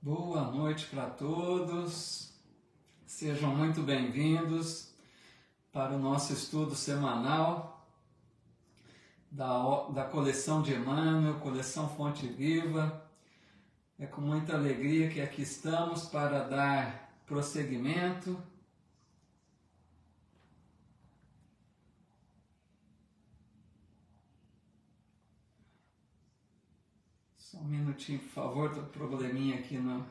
Boa noite para todos, sejam muito bem-vindos para o nosso estudo semanal da coleção de Emmanuel, coleção Fonte Viva. É com muita alegria que aqui estamos para dar prosseguimento. Só um minutinho, por favor, estou com um probleminha aqui no...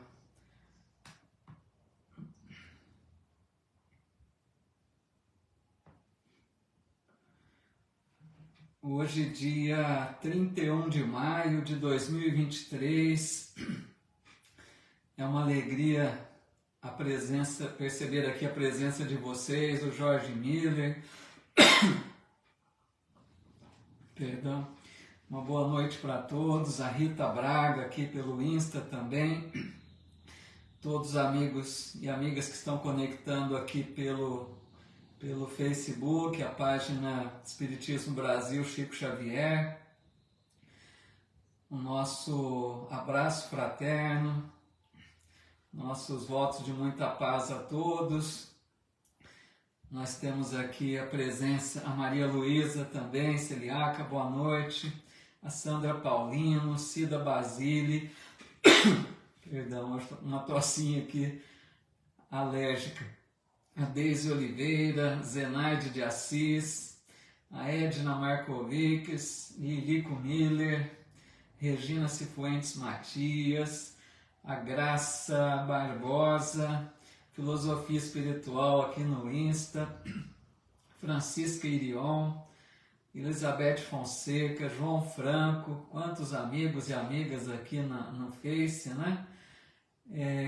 Hoje, dia 31 de maio de 2023, é uma alegria perceber aqui a presença de vocês, o Jorge Miller, perdão, uma boa noite para todos, a Rita Braga aqui pelo Insta também, todos os amigos e amigas que estão conectando aqui pelo Facebook, a página Espiritismo Brasil Chico Xavier, o nosso abraço fraterno, nossos votos de muita paz a todos. Nós temos aqui a presença, a Maria Luísa também, Celiaca, boa noite, a Sandra Paulino, Cida Basile, perdão, uma tossinha aqui alérgica, a Deise Oliveira, Zenaide de Assis, a Edna Markovics, Lilico Miller, Regina Cifuentes Matias, a Graça Barbosa, Filosofia Espiritual aqui no Insta, Francisca Irion, Elizabeth Fonseca, João Franco, quantos amigos e amigas aqui no Face, né?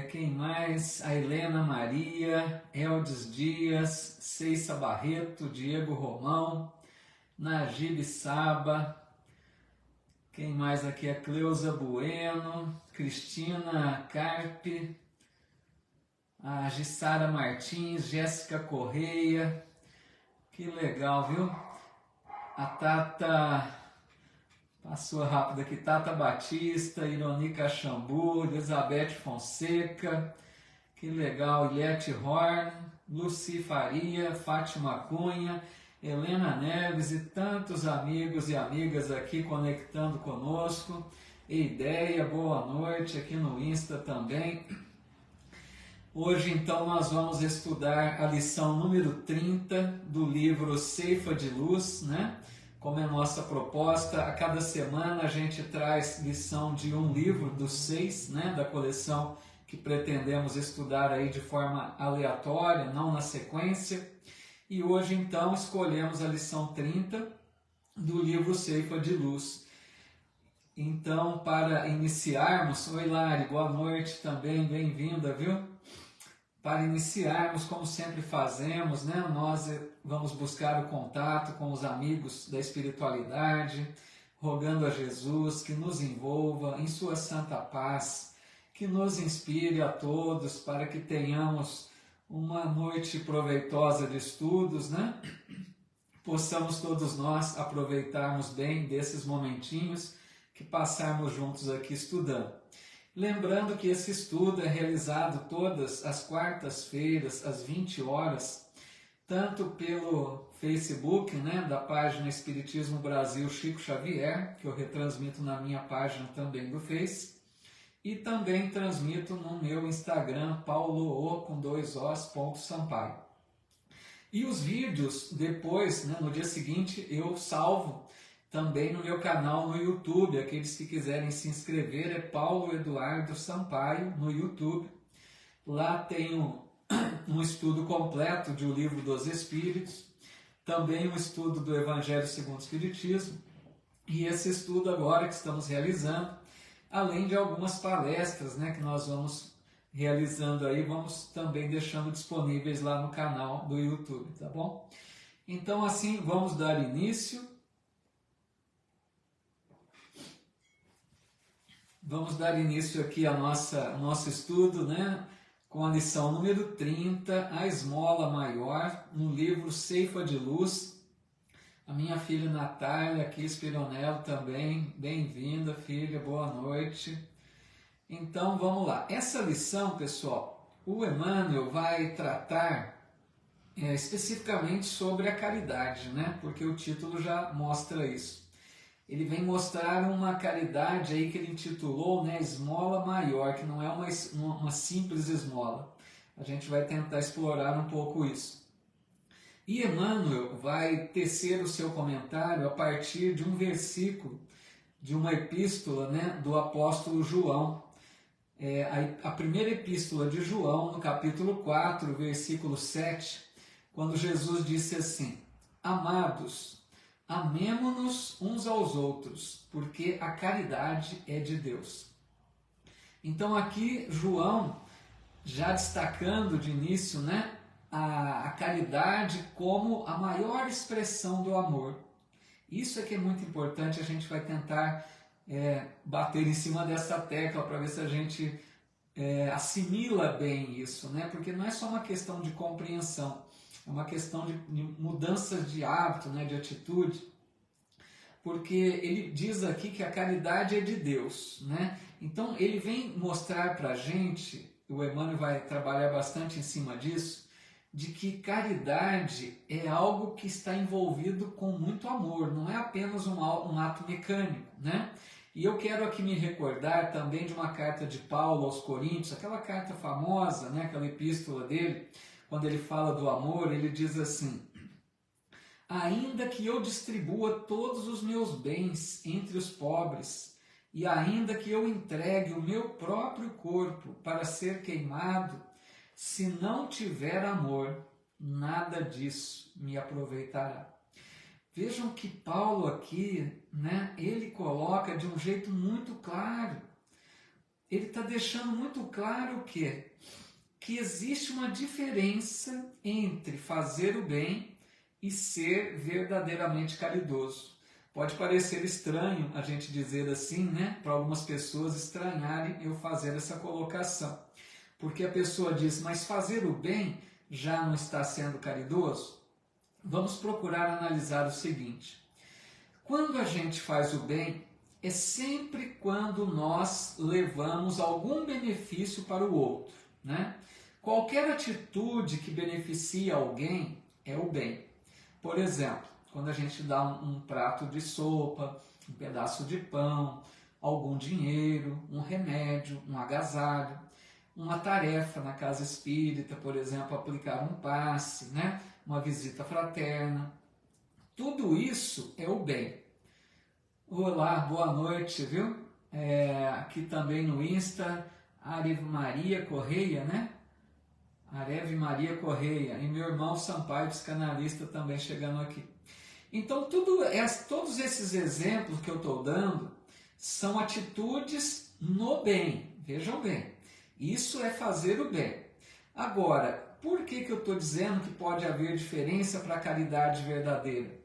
Quem mais? A Helena Maria, Eldes Dias, Ceissa Barreto, Diego Romão, Najib Saba, quem mais aqui? A Cleusa Bueno, Cristina Carpe, a Gissara Martins, Jéssica Correia, que legal, viu? A Tata, passou rápido aqui, Tata Batista, Ironica Xambu, Elizabeth Fonseca, que legal, Ilete Horn, Luci Faria, Fátima Cunha, Helena Neves e tantos amigos e amigas aqui conectando conosco. Ideia, boa noite aqui no Insta também. Hoje então nós vamos estudar a lição número 30 do livro Ceifa de Luz, né? Como é a nossa proposta, a cada semana a gente traz lição de um livro dos 6, né, da coleção que pretendemos estudar aí de forma aleatória, não na sequência. E hoje então escolhemos a lição 30 do livro Ceifa de Luz. Então, para iniciarmos, oi Lari, boa noite também, bem-vinda, viu? Para iniciarmos, como sempre fazemos, né, nós vamos buscar o contato com os amigos da espiritualidade, rogando a Jesus que nos envolva em sua santa paz, que nos inspire a todos para que tenhamos uma noite proveitosa de estudos, né? Possamos todos nós aproveitarmos bem desses momentinhos que passarmos juntos aqui estudando. Lembrando que esse estudo é realizado todas as quartas-feiras, às 20 horas, tanto pelo Facebook, né, da página Espiritismo Brasil Chico Xavier, que eu retransmito na minha página também do Face, e também transmito no meu Instagram, paulo_Sampaio. E os vídeos depois, né, no dia seguinte, eu salvo também no meu canal no YouTube. Aqueles que quiserem se inscrever é Paulo Eduardo Sampaio no YouTube. Lá tenho um estudo completo de O Livro dos Espíritos, também um estudo do Evangelho segundo o Espiritismo, e esse estudo agora que estamos realizando, além de algumas palestras, né, que nós vamos realizando aí, vamos também deixando disponíveis lá no canal do YouTube, tá bom? Então assim, vamos dar início. Vamos dar início aqui ao nosso estudo, né, com a lição número 30, a esmola maior, no livro Ceifa de Luz. A minha filha Natália, aqui Espironello também, bem-vinda filha, boa noite. Então vamos lá. Essa lição, pessoal, o Emmanuel vai tratar especificamente sobre a caridade, né? Porque o título já mostra isso. Ele vem mostrar uma caridade aí que ele intitulou, né, esmola maior, que não é uma simples esmola. A gente vai tentar explorar um pouco isso. E Emmanuel vai tecer o seu comentário a partir de um versículo de uma epístola, né, do apóstolo João. A primeira epístola de João, no capítulo 4, versículo 7, quando Jesus disse assim: Amados, amemo-nos uns aos outros, porque a caridade é de Deus. Então aqui João, já destacando de início, né, a caridade como a maior expressão do amor. Isso é que é muito importante, a gente vai tentar bater em cima dessa tecla para ver se a gente assimila bem isso, né? Porque não é só uma questão de compreensão, é uma questão de mudanças de hábito, né, de atitude, porque ele diz aqui que a caridade é de Deus, né? Então ele vem mostrar para a gente, o Emmanuel vai trabalhar bastante em cima disso, de que caridade é algo que está envolvido com muito amor, não é apenas um ato mecânico, né? E eu quero aqui me recordar também de uma carta de Paulo aos Coríntios, aquela carta famosa, né, aquela epístola dele, quando ele fala do amor, ele diz assim: ainda que eu distribua todos os meus bens entre os pobres, e ainda que eu entregue o meu próprio corpo para ser queimado, se não tiver amor, nada disso me aproveitará. Vejam que Paulo aqui, né, ele coloca de um jeito muito claro. Ele está deixando muito claro o quê? Que existe uma diferença entre fazer o bem e ser verdadeiramente caridoso. Pode parecer estranho a gente dizer assim, né? Para algumas pessoas estranharem eu fazer essa colocação. Porque a pessoa diz, mas fazer o bem já não está sendo caridoso? Vamos procurar analisar o seguinte. Quando a gente faz o bem, é sempre quando nós levamos algum benefício para o outro, né? Qualquer atitude que beneficie alguém é o bem. Por exemplo, quando a gente dá um prato de sopa, um pedaço de pão, algum dinheiro, um remédio, um agasalho, uma tarefa na casa espírita, por exemplo, aplicar um passe, né? Uma visita fraterna. Tudo isso é o bem. Olá, boa noite, viu? Aqui também no Insta, Areve Maria Correia, né? Areve Maria Correia. E meu irmão Sampaio, psicanalista, também chegando aqui. Então, todos esses exemplos que eu estou dando são atitudes no bem. Vejam bem, isso é fazer o bem. Agora, por que eu estou dizendo que pode haver diferença para a caridade verdadeira?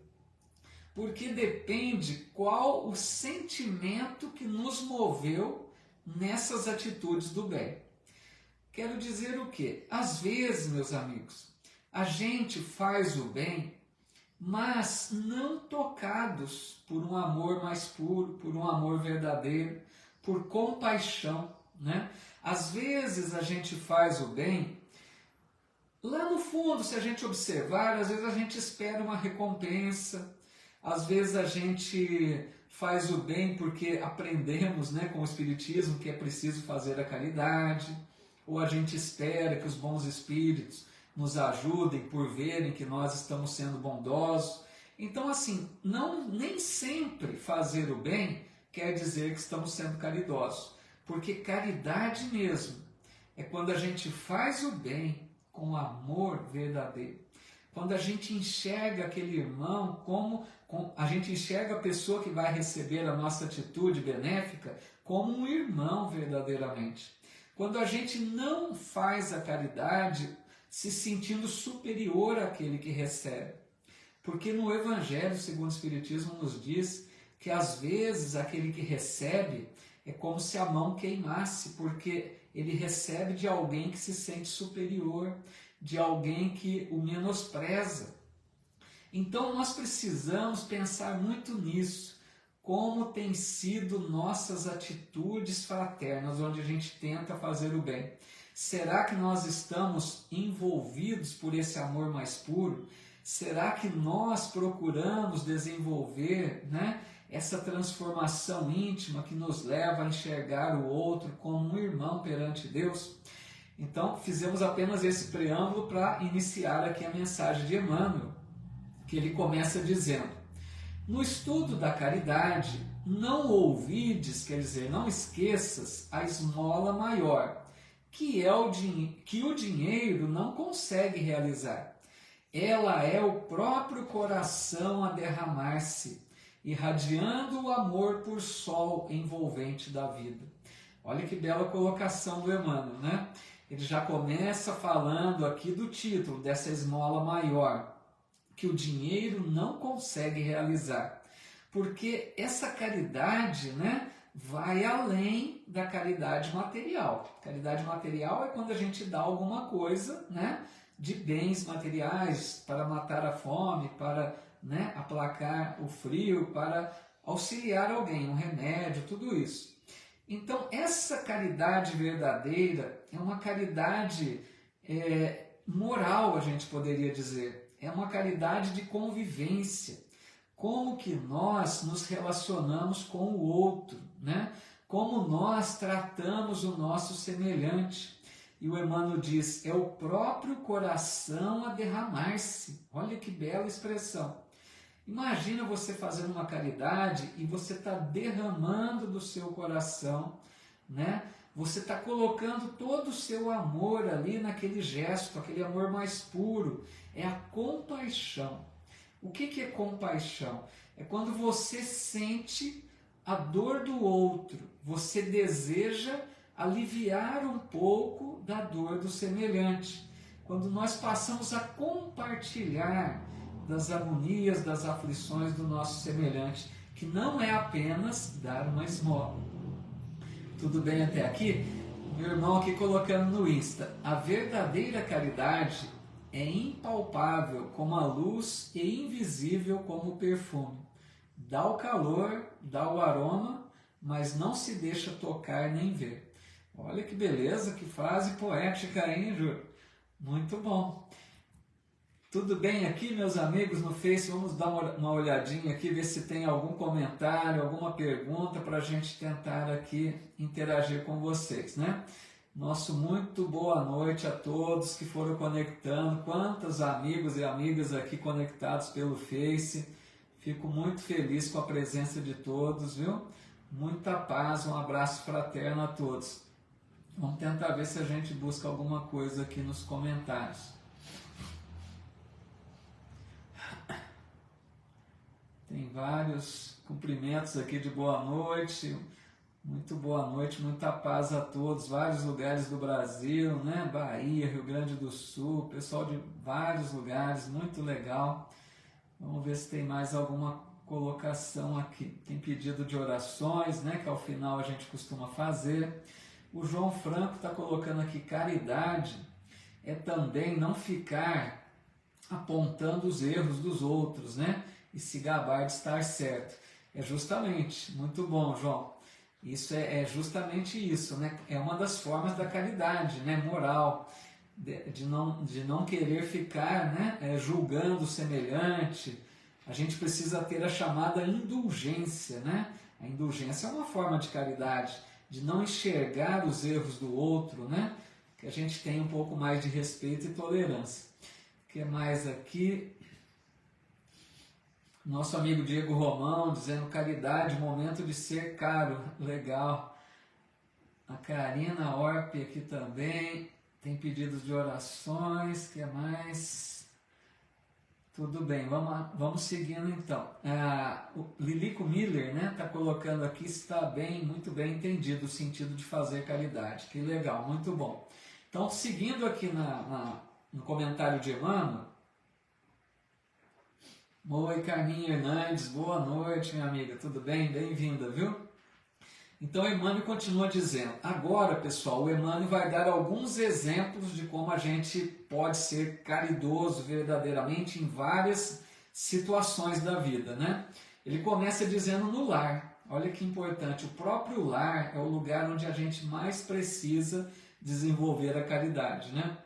Porque depende qual o sentimento que nos moveu nessas atitudes do bem. Quero dizer o quê? Às vezes, meus amigos, a gente faz o bem, mas não tocados por um amor mais puro, por um amor verdadeiro, por compaixão, né? Às vezes a gente faz o bem, lá no fundo, se a gente observar, às vezes a gente espera uma recompensa, às vezes a gente faz o bem porque aprendemos, né, com o Espiritismo que é preciso fazer a caridade, ou a gente espera que os bons espíritos nos ajudem por verem que nós estamos sendo bondosos. Então, assim, nem sempre fazer o bem quer dizer que estamos sendo caridosos, porque caridade mesmo é quando a gente faz o bem com amor verdadeiro. Quando a gente enxerga aquele irmão a gente enxerga a pessoa que vai receber a nossa atitude benéfica como um irmão verdadeiramente. Quando a gente não faz a caridade se sentindo superior àquele que recebe. Porque no Evangelho, segundo o Espiritismo, nos diz que às vezes aquele que recebe é como se a mão queimasse, porque ele recebe de alguém que se sente superior, de alguém que o menospreza. Então nós precisamos pensar muito nisso. como tem sido nossas atitudes fraternas, onde a gente tenta fazer o bem. Será que nós estamos envolvidos por esse amor mais puro? Será que nós procuramos desenvolver, né, essa transformação íntima que nos leva a enxergar o outro como um irmão perante Deus? Então, fizemos apenas esse preâmbulo para iniciar aqui a mensagem de Emmanuel, que ele começa dizendo: no estudo da caridade, não ouvides, quer dizer, não esqueças a esmola maior, que o dinheiro não consegue realizar. Ela é o próprio coração a derramar-se, irradiando o amor por sol envolvente da vida. Olha que bela colocação do Emmanuel, né? Ele já começa falando aqui do título dessa esmola maior, que o dinheiro não consegue realizar. Porque essa caridade, né, vai além da caridade material. Caridade material é quando a gente dá alguma coisa, né, de bens materiais para matar a fome, para, né, aplacar o frio, para auxiliar alguém, um remédio, tudo isso. Então, essa caridade verdadeira é uma caridade moral, a gente poderia dizer. É uma caridade de convivência. Como que nós nos relacionamos com o outro, né? Como nós tratamos o nosso semelhante. E o Emmanuel diz, é o próprio coração a derramar-se. Olha que bela expressão. Imagina você fazendo uma caridade e você está derramando do seu coração, né? Você está colocando todo o seu amor ali naquele gesto, aquele amor mais puro. É a compaixão. O que é compaixão? É quando você sente a dor do outro, você deseja aliviar um pouco da dor do semelhante. Quando nós passamos a compartilhar das agonias, das aflições do nosso semelhante, que não é apenas dar uma esmola. Tudo bem até aqui? Meu irmão aqui colocando no Insta, a verdadeira caridade é impalpável como a luz e invisível como o perfume. Dá o calor, dá o aroma, mas não se deixa tocar nem ver. Olha que beleza, que frase poética, hein, Júlio? Muito bom. Tudo bem aqui, meus amigos no Face? Vamos dar uma olhadinha aqui, ver se tem algum comentário, alguma pergunta para a gente tentar aqui interagir com vocês, né? Nosso muito boa noite a todos que foram conectando. Quantos amigos e amigas aqui conectados pelo Face. Fico muito feliz com a presença de todos, viu? Muita paz, um abraço fraterno a todos. Vamos tentar ver se a gente busca alguma coisa aqui nos comentários. Tem vários cumprimentos aqui de boa noite. Muito boa noite, muita paz a todos, vários lugares do Brasil, né? Bahia, Rio Grande do Sul, pessoal de vários lugares, muito legal. Vamos ver se tem mais alguma colocação aqui. Tem pedido de orações, né? Que ao final a gente costuma fazer. O João Franco está colocando aqui, caridade é também não ficar apontando os erros dos outros, né? E se gabar de estar certo. É justamente, muito bom, João. Isso é justamente isso, né? É uma das formas da caridade, né? Moral, de não querer ficar, né? Julgando o semelhante. A gente precisa ter a chamada indulgência, né? A indulgência é uma forma de caridade, de não enxergar os erros do outro, né? Que a gente tenha um pouco mais de respeito e tolerância. O que mais aqui? Nosso amigo Diego Romão dizendo caridade, momento de ser caro. Legal. A Karina Orpe aqui também. Tem pedidos de orações. O que mais? Tudo bem, vamos seguindo então. O Lilico Miller, né, tá colocando aqui, está bem, muito bem entendido o sentido de fazer caridade. Que legal, muito bom. Então, seguindo aqui no comentário de Emmanuel. Oi, Carminha Hernandes, boa noite, minha amiga, tudo bem? Bem-vinda, viu? Então, Emmanuel continua dizendo, agora, pessoal, o Emmanuel vai dar alguns exemplos de como a gente pode ser caridoso verdadeiramente em várias situações da vida, né? Ele começa dizendo no lar. Olha que importante, o próprio lar é o lugar onde a gente mais precisa desenvolver a caridade, né?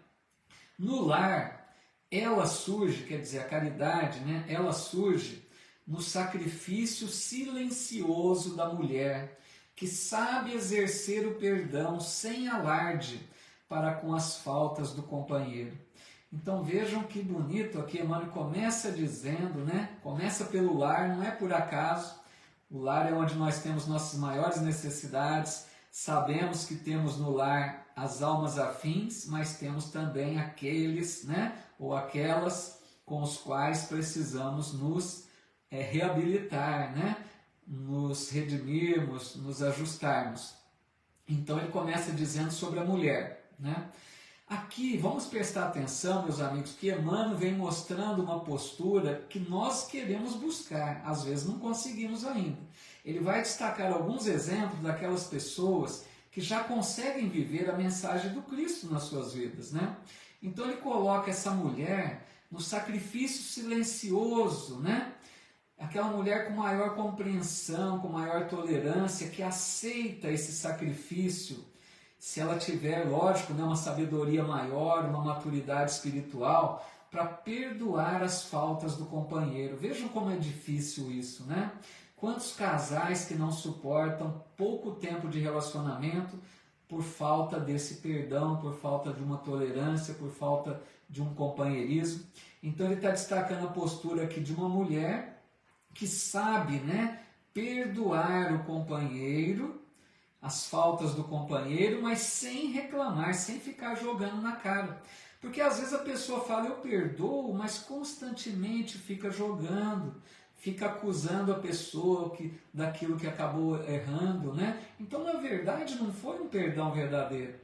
No lar, ela surge, quer dizer, a caridade, né? Ela surge no sacrifício silencioso da mulher, que sabe exercer o perdão sem alarde para com as faltas do companheiro. Então vejam que bonito aqui, Emmanuel começa dizendo, né? Começa pelo lar, não é por acaso. O lar é onde nós temos nossas maiores necessidades. Sabemos que temos no lar as almas afins, mas temos também aqueles, né? Ou aquelas com os quais precisamos nos reabilitar, né? Nos redimirmos, nos ajustarmos. Então ele começa dizendo sobre a mulher, né? Aqui, vamos prestar atenção, meus amigos, que Emmanuel vem mostrando uma postura que nós queremos buscar, às vezes não conseguimos ainda. Ele vai destacar alguns exemplos daquelas pessoas que já conseguem viver a mensagem do Cristo nas suas vidas, né? Então ele coloca essa mulher no sacrifício silencioso, né? Aquela mulher com maior compreensão, com maior tolerância, que aceita esse sacrifício. Se ela tiver, lógico, né, uma sabedoria maior, uma maturidade espiritual, para perdoar as faltas do companheiro. Vejam como é difícil isso, né? Quantos casais que não suportam pouco tempo de relacionamento por falta desse perdão, por falta de uma tolerância, por falta de um companheirismo. Então ele está destacando a postura aqui de uma mulher que sabe, né, perdoar o companheiro, as faltas do companheiro, mas sem reclamar, sem ficar jogando na cara. Porque às vezes a pessoa fala, eu perdoo, mas constantemente fica jogando, fica acusando a pessoa daquilo que acabou errando, né? Então, na verdade, não foi um perdão verdadeiro.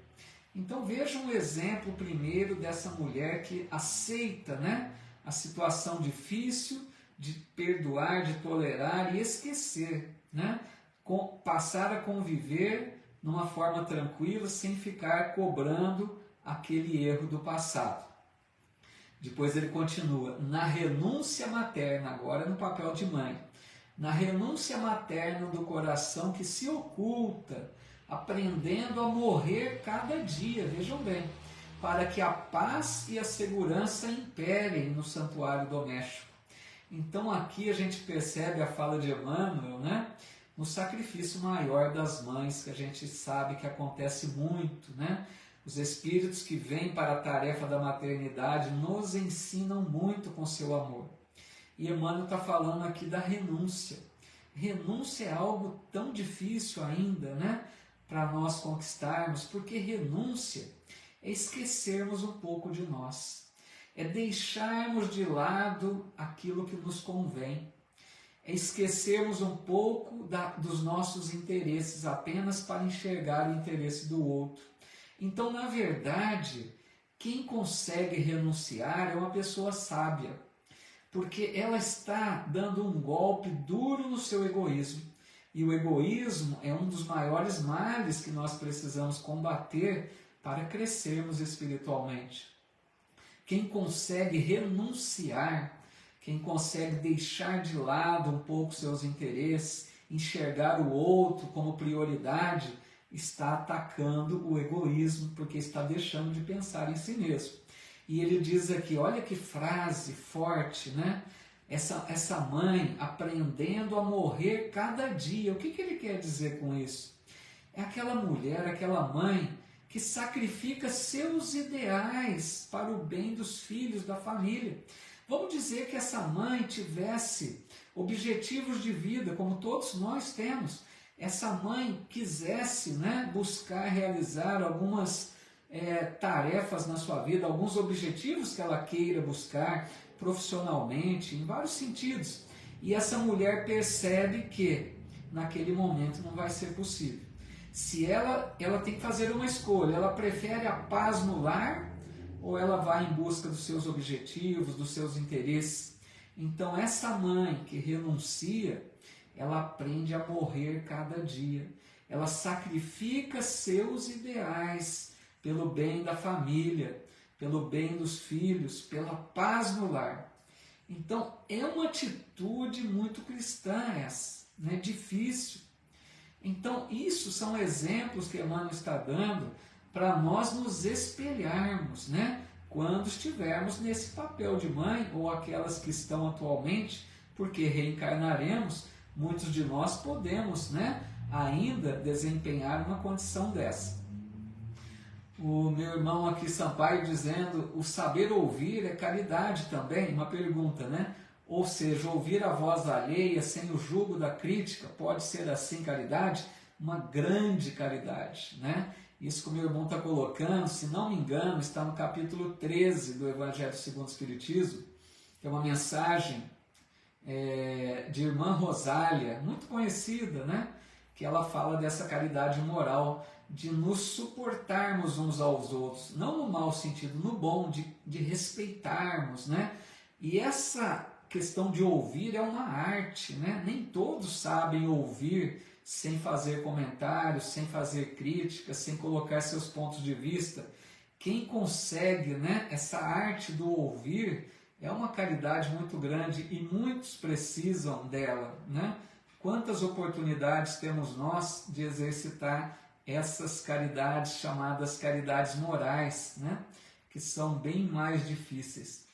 Então vejam o exemplo primeiro dessa mulher que aceita, né, a situação difícil de perdoar, de tolerar e esquecer, né? Passar a conviver numa forma tranquila, sem ficar cobrando aquele erro do passado. Depois ele continua, na renúncia materna, agora no papel de mãe, na renúncia materna do coração que se oculta, aprendendo a morrer cada dia, vejam bem, para que a paz e a segurança imperem no santuário doméstico. Então aqui a gente percebe a fala de Emmanuel, né? No sacrifício maior das mães, que a gente sabe que acontece muito, né? Os espíritos que vêm para a tarefa da maternidade nos ensinam muito com seu amor. E Emmanuel está falando aqui da renúncia. Renúncia é algo tão difícil ainda, né? Para nós conquistarmos, porque renúncia é esquecermos um pouco de nós. É deixarmos de lado aquilo que nos convém. É esquecermos um pouco dos nossos interesses apenas para enxergar o interesse do outro. Então, na verdade, quem consegue renunciar é uma pessoa sábia, porque ela está dando um golpe duro no seu egoísmo. E o egoísmo é um dos maiores males que nós precisamos combater para crescermos espiritualmente. Quem consegue renunciar, quem consegue deixar de lado um pouco seus interesses, enxergar o outro como prioridade, está atacando o egoísmo, porque está deixando de pensar em si mesmo. E ele diz aqui, olha que frase forte, né? Essa mãe aprendendo a morrer cada dia. O que ele quer dizer com isso? É aquela mulher, aquela mãe que sacrifica seus ideais para o bem dos filhos, da família. Vamos dizer que essa mãe tivesse objetivos de vida, como todos nós temos. Essa mãe quisesse, né, buscar realizar algumas tarefas na sua vida, alguns objetivos que ela queira buscar profissionalmente, em vários sentidos. E essa mulher percebe que naquele momento não vai ser possível. Se ela tem que fazer uma escolha, ela prefere a paz no lar ou ela vai em busca dos seus objetivos, dos seus interesses. Então essa mãe que renuncia, ela aprende a morrer cada dia. Ela sacrifica seus ideais pelo bem da família, pelo bem dos filhos, pela paz no lar. Então, é uma atitude muito cristã essa, né? Difícil. Então, isso são exemplos que Emmanuel está dando para nós nos espelharmos, né? Quando estivermos nesse papel de mãe, ou aquelas que estão atualmente, porque reencarnaremos, muitos de nós podemos, né, ainda desempenhar uma condição dessa. O meu irmão aqui, Sampaio, dizendo, o saber ouvir é caridade também, uma pergunta, né? Ou seja, ouvir a voz alheia sem o jugo da crítica, pode ser assim caridade? Uma grande caridade, né? Isso que o meu irmão está colocando, se não me engano, está no capítulo 13 do Evangelho segundo o Espiritismo, que é uma mensagem de irmã Rosália, muito conhecida, né? Que ela fala dessa caridade moral, de nos suportarmos uns aos outros, não no mau sentido, no bom, de respeitarmos, né? E essa questão de ouvir é uma arte, né? Nem todos sabem ouvir sem fazer comentários, sem fazer críticas, sem colocar seus pontos de vista. Quem consegue, né, essa arte do ouvir é uma caridade muito grande e muitos precisam dela, né? Quantas oportunidades temos nós de exercitar essas caridades chamadas caridades morais, né? Que são bem mais difíceis.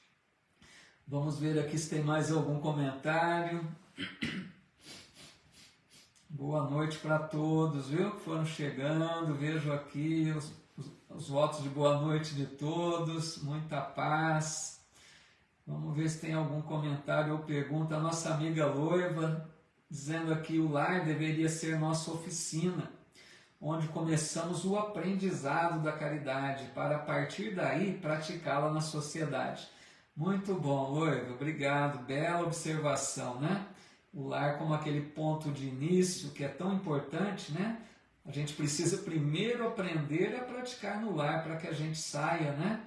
Vamos ver aqui se tem mais algum comentário. Boa noite para todos, viu? Que foram chegando, vejo aqui os votos de boa noite de todos, muita paz. Vamos ver se tem algum comentário ou pergunta. A nossa amiga Loiva, dizendo aqui, o lar deveria ser nossa oficina, onde começamos o aprendizado da caridade, para a partir daí praticá-la na sociedade. Muito bom, Loiva, obrigado, bela observação, né? O lar como aquele ponto de início que é tão importante, né? A gente precisa primeiro aprender a praticar no lar para que a gente saia, né?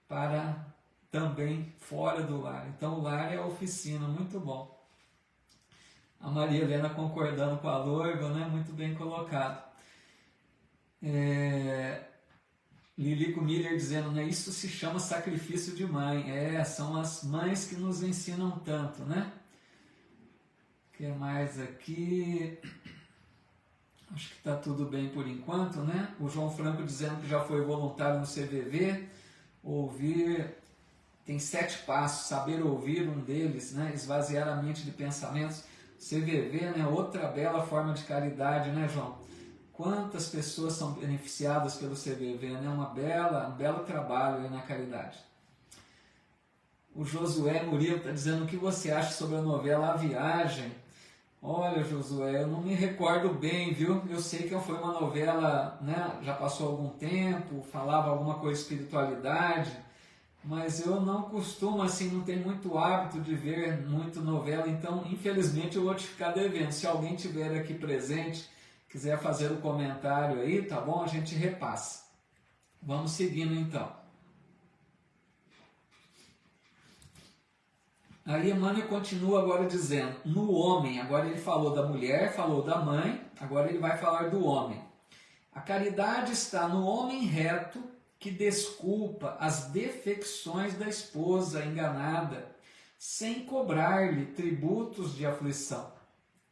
Para também fora do lar. Então o lar é a oficina, muito bom. A Maria Helena concordando com a Loiva, né? Muito bem colocado. Lilico Miller dizendo, né? Isso se chama sacrifício de mãe. São as mães que nos ensinam tanto, né? O que mais aqui? Acho que está tudo bem por enquanto, né? O João Franco dizendo que já foi voluntário no CVV. Ouvir, tem 7 passos, saber ouvir um deles, né? Esvaziar a mente de pensamentos. CVV, né? Outra bela forma de caridade, né, João? Quantas pessoas são beneficiadas pelo CVV, né? Um belo trabalho aí na caridade. O Josué Murilo está dizendo o que você acha sobre a novela A Viagem. Olha, Josué, eu não me recordo bem, viu? Eu sei que foi uma novela, né? Já passou algum tempo, falava alguma coisa de espiritualidade, mas eu não costumo, assim, não tenho muito hábito de ver muito novela, então, infelizmente, eu vou te ficar devendo. Se alguém tiver aqui presente, quiser fazer o comentário aí, tá bom? A gente repassa. Vamos seguindo, então. Aí Emmanuel continua agora dizendo, no homem, agora ele falou da mulher, falou da mãe, agora ele vai falar do homem. A caridade está no homem reto que desculpa as defecções da esposa enganada, sem cobrar-lhe tributos de aflição.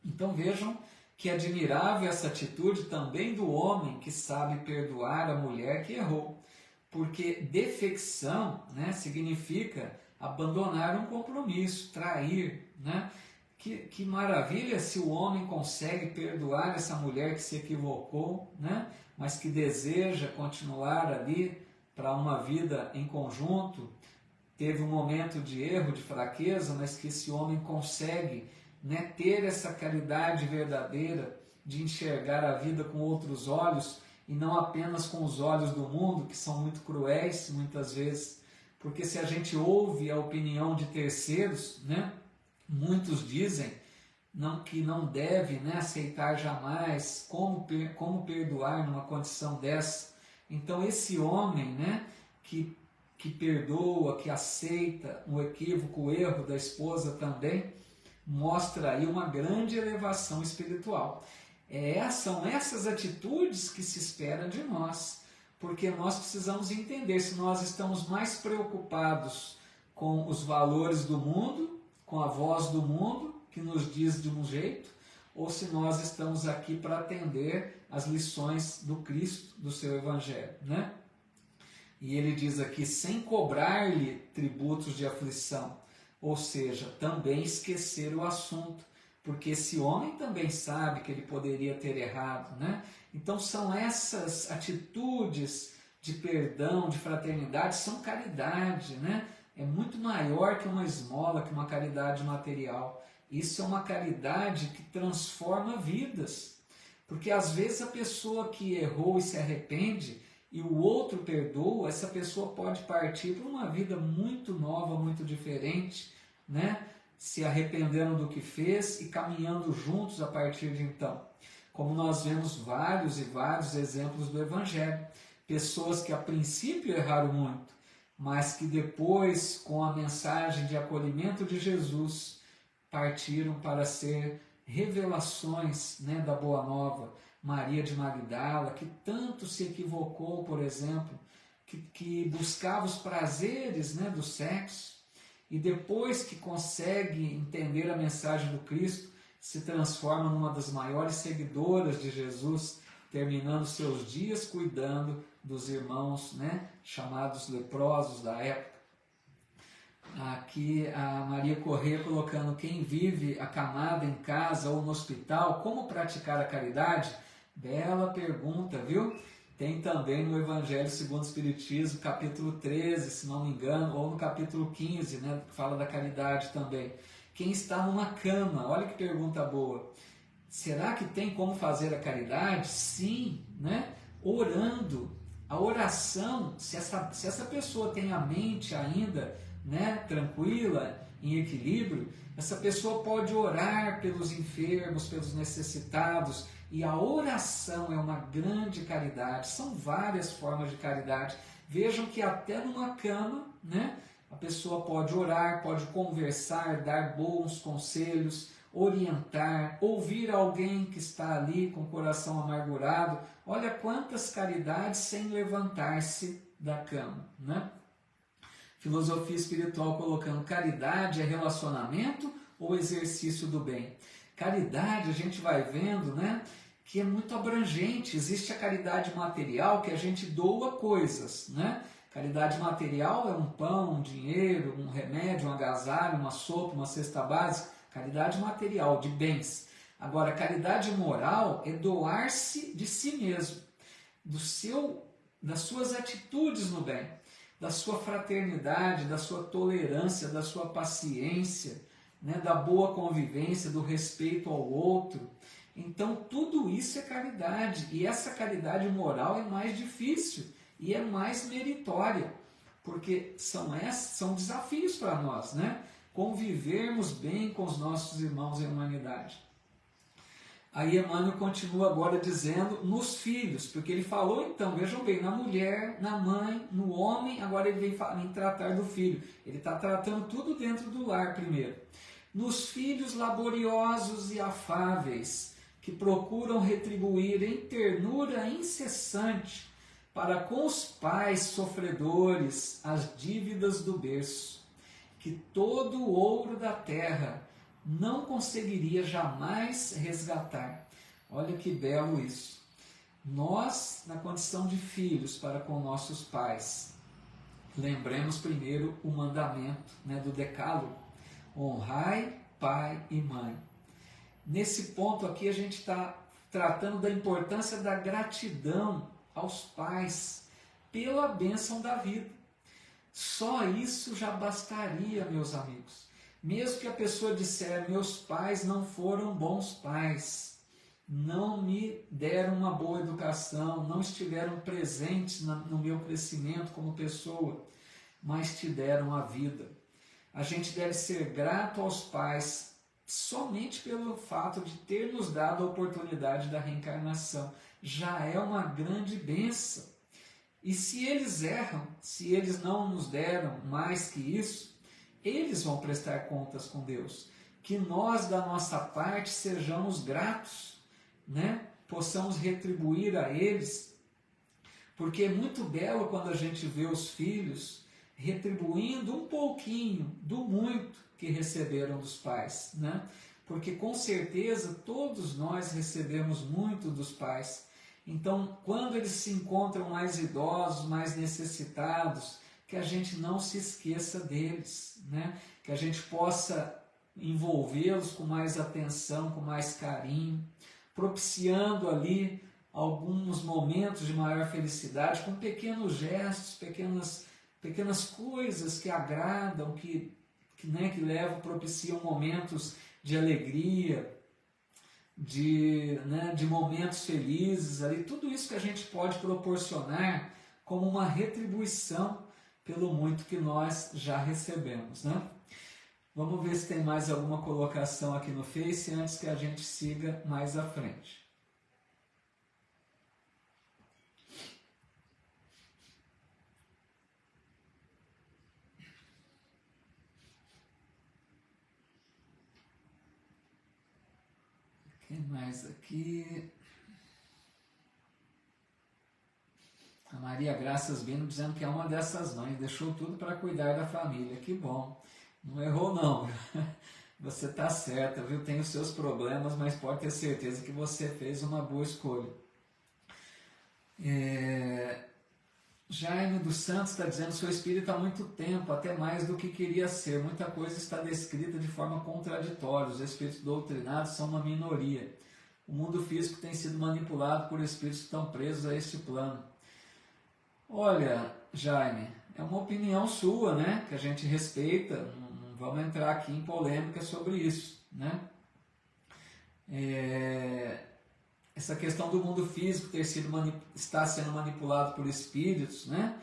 Então vejam que admirável essa atitude também do homem que sabe perdoar a mulher que errou, porque defecção, né, significa abandonar um compromisso, trair, né? Que maravilha se o homem consegue perdoar essa mulher que se equivocou, né? Mas que deseja continuar ali para uma vida em conjunto, teve um momento de erro, de fraqueza, mas que esse homem consegue, né, ter essa caridade verdadeira de enxergar a vida com outros olhos e não apenas com os olhos do mundo, que são muito cruéis muitas vezes. Porque se a gente ouve a opinião de terceiros, né, muitos dizem que não deve, né, aceitar jamais como perdoar numa condição dessa. Então esse homem, né, que perdoa, que aceita o equívoco, o erro da esposa também, mostra aí uma grande elevação espiritual. São essas atitudes que se espera de nós. Porque nós precisamos entender se nós estamos mais preocupados com os valores do mundo com a voz do mundo, que nos diz de um jeito, ou se nós estamos aqui para atender as lições do Cristo, do seu Evangelho, né? E ele diz aqui, sem cobrar-lhe tributos de aflição, ou seja, também esquecer o assunto, porque esse homem também sabe que ele poderia ter errado, né? Então são essas atitudes de perdão, de fraternidade, são caridade, né? É muito maior que uma esmola, que uma caridade material. Isso é uma caridade que transforma vidas. Porque às vezes a pessoa que errou e se arrepende e o outro perdoa, essa pessoa pode partir para uma vida muito nova, muito diferente, né? Se arrependendo do que fez e caminhando juntos a partir de então. Como nós vemos vários e vários exemplos do Evangelho. Pessoas que a princípio erraram muito, mas que depois, com a mensagem de acolhimento de Jesus, partiram para ser revelações, né, da Boa Nova. Maria de Magdala, que tanto se equivocou, por exemplo, que buscava os prazeres, né, do sexo, e depois que consegue entender a mensagem do Cristo, se transforma numa das maiores seguidoras de Jesus, terminando seus dias cuidando dos irmãos, né, chamados leprosos da época. Aqui a Maria Corrêa colocando, quem vive acamada em casa ou no hospital, como praticar a caridade? Bela pergunta, viu? Tem também no Evangelho segundo o Espiritismo, capítulo 13, se não me engano, ou no capítulo 15, né, que fala da caridade também. Quem está numa cama, olha que pergunta boa. Será que tem como fazer a caridade? Sim, né? Orando. A oração, se essa pessoa tem a mente ainda, né, tranquila, em equilíbrio, essa pessoa pode orar pelos enfermos, pelos necessitados, e a oração é uma grande caridade. São várias formas de caridade. Vejam que até numa cama, né, a pessoa pode orar, pode conversar, dar bons conselhos, orientar, ouvir alguém que está ali com o coração amargurado. Olha quantas caridades sem levantar-se da cama, né? Filosofia espiritual colocando, caridade é relacionamento ou exercício do bem? Caridade, a gente vai vendo, né, que é muito abrangente. Existe a caridade material, que a gente doa coisas, né? Caridade material é um pão, um dinheiro, um remédio, um agasalho, uma sopa, uma cesta básica. Caridade material, de bens. Agora, caridade moral é doar-se de si mesmo, das suas atitudes no bem, da sua fraternidade, da sua tolerância, da sua paciência, né, da boa convivência, do respeito ao outro. Então, tudo isso é caridade. E essa caridade moral é mais difícil e é mais meritória, porque são desafios para nós, né? Convivermos bem com os nossos irmãos em humanidade. Aí Emmanuel continua agora dizendo nos filhos, porque ele falou então, vejam bem, na mulher, na mãe, no homem, agora ele vem tratar do filho. Ele está tratando tudo dentro do lar primeiro. Nos filhos laboriosos e afáveis, que procuram retribuir em ternura incessante para com os pais sofredores as dívidas do berço, que todo o ouro da terra não conseguiria jamais resgatar. Olha que belo isso. Nós, na condição de filhos para com nossos pais, lembremos primeiro o mandamento, né, do Decálogo: honrai pai e mãe. Nesse ponto aqui a gente está tratando da importância da gratidão aos pais pela bênção da vida. Só isso já bastaria, meus amigos. Mesmo que a pessoa disser, meus pais não foram bons pais, não me deram uma boa educação, não estiveram presentes no meu crescimento como pessoa, mas te deram a vida. A gente deve ser grato aos pais somente pelo fato de ter nos dado a oportunidade da reencarnação. Já é uma grande bênção. E se eles erram, se eles não nos deram mais que isso, eles vão prestar contas com Deus. Que nós, da nossa parte, sejamos gratos, né? Possamos retribuir a eles, porque é muito belo quando a gente vê os filhos retribuindo um pouquinho do muito que receberam dos pais, né? Porque com certeza todos nós recebemos muito dos pais. Então, quando eles se encontram mais idosos, mais necessitados, que a gente não se esqueça deles, né? Que a gente possa envolvê-los com mais atenção, com mais carinho, propiciando ali alguns momentos de maior felicidade, com pequenos gestos, pequenas coisas que agradam, que levam, propiciam momentos de alegria, de momentos felizes, ali, tudo isso que a gente pode proporcionar como uma retribuição pelo muito que nós já recebemos, né? Vamos ver se tem mais alguma colocação aqui no Face antes que a gente siga mais à frente. Quem mais aqui? A Maria Graças Bino dizendo que é uma dessas mães, deixou tudo para cuidar da família. Que bom, não errou não. Você está certa, viu? Tem os seus problemas, mas pode ter certeza que você fez uma boa escolha. Jaime dos Santos está dizendo que seu espírito há muito tempo, até mais do que queria ser. Muita coisa está descrita de forma contraditória. Os espíritos doutrinados são uma minoria. O mundo físico tem sido manipulado por espíritos que estão presos a este plano. Olha, Jaime, é uma opinião sua, né? Que a gente respeita. Não vamos entrar aqui em polêmica sobre isso, né? Essa questão do mundo físico estar sendo manipulado por espíritos, né?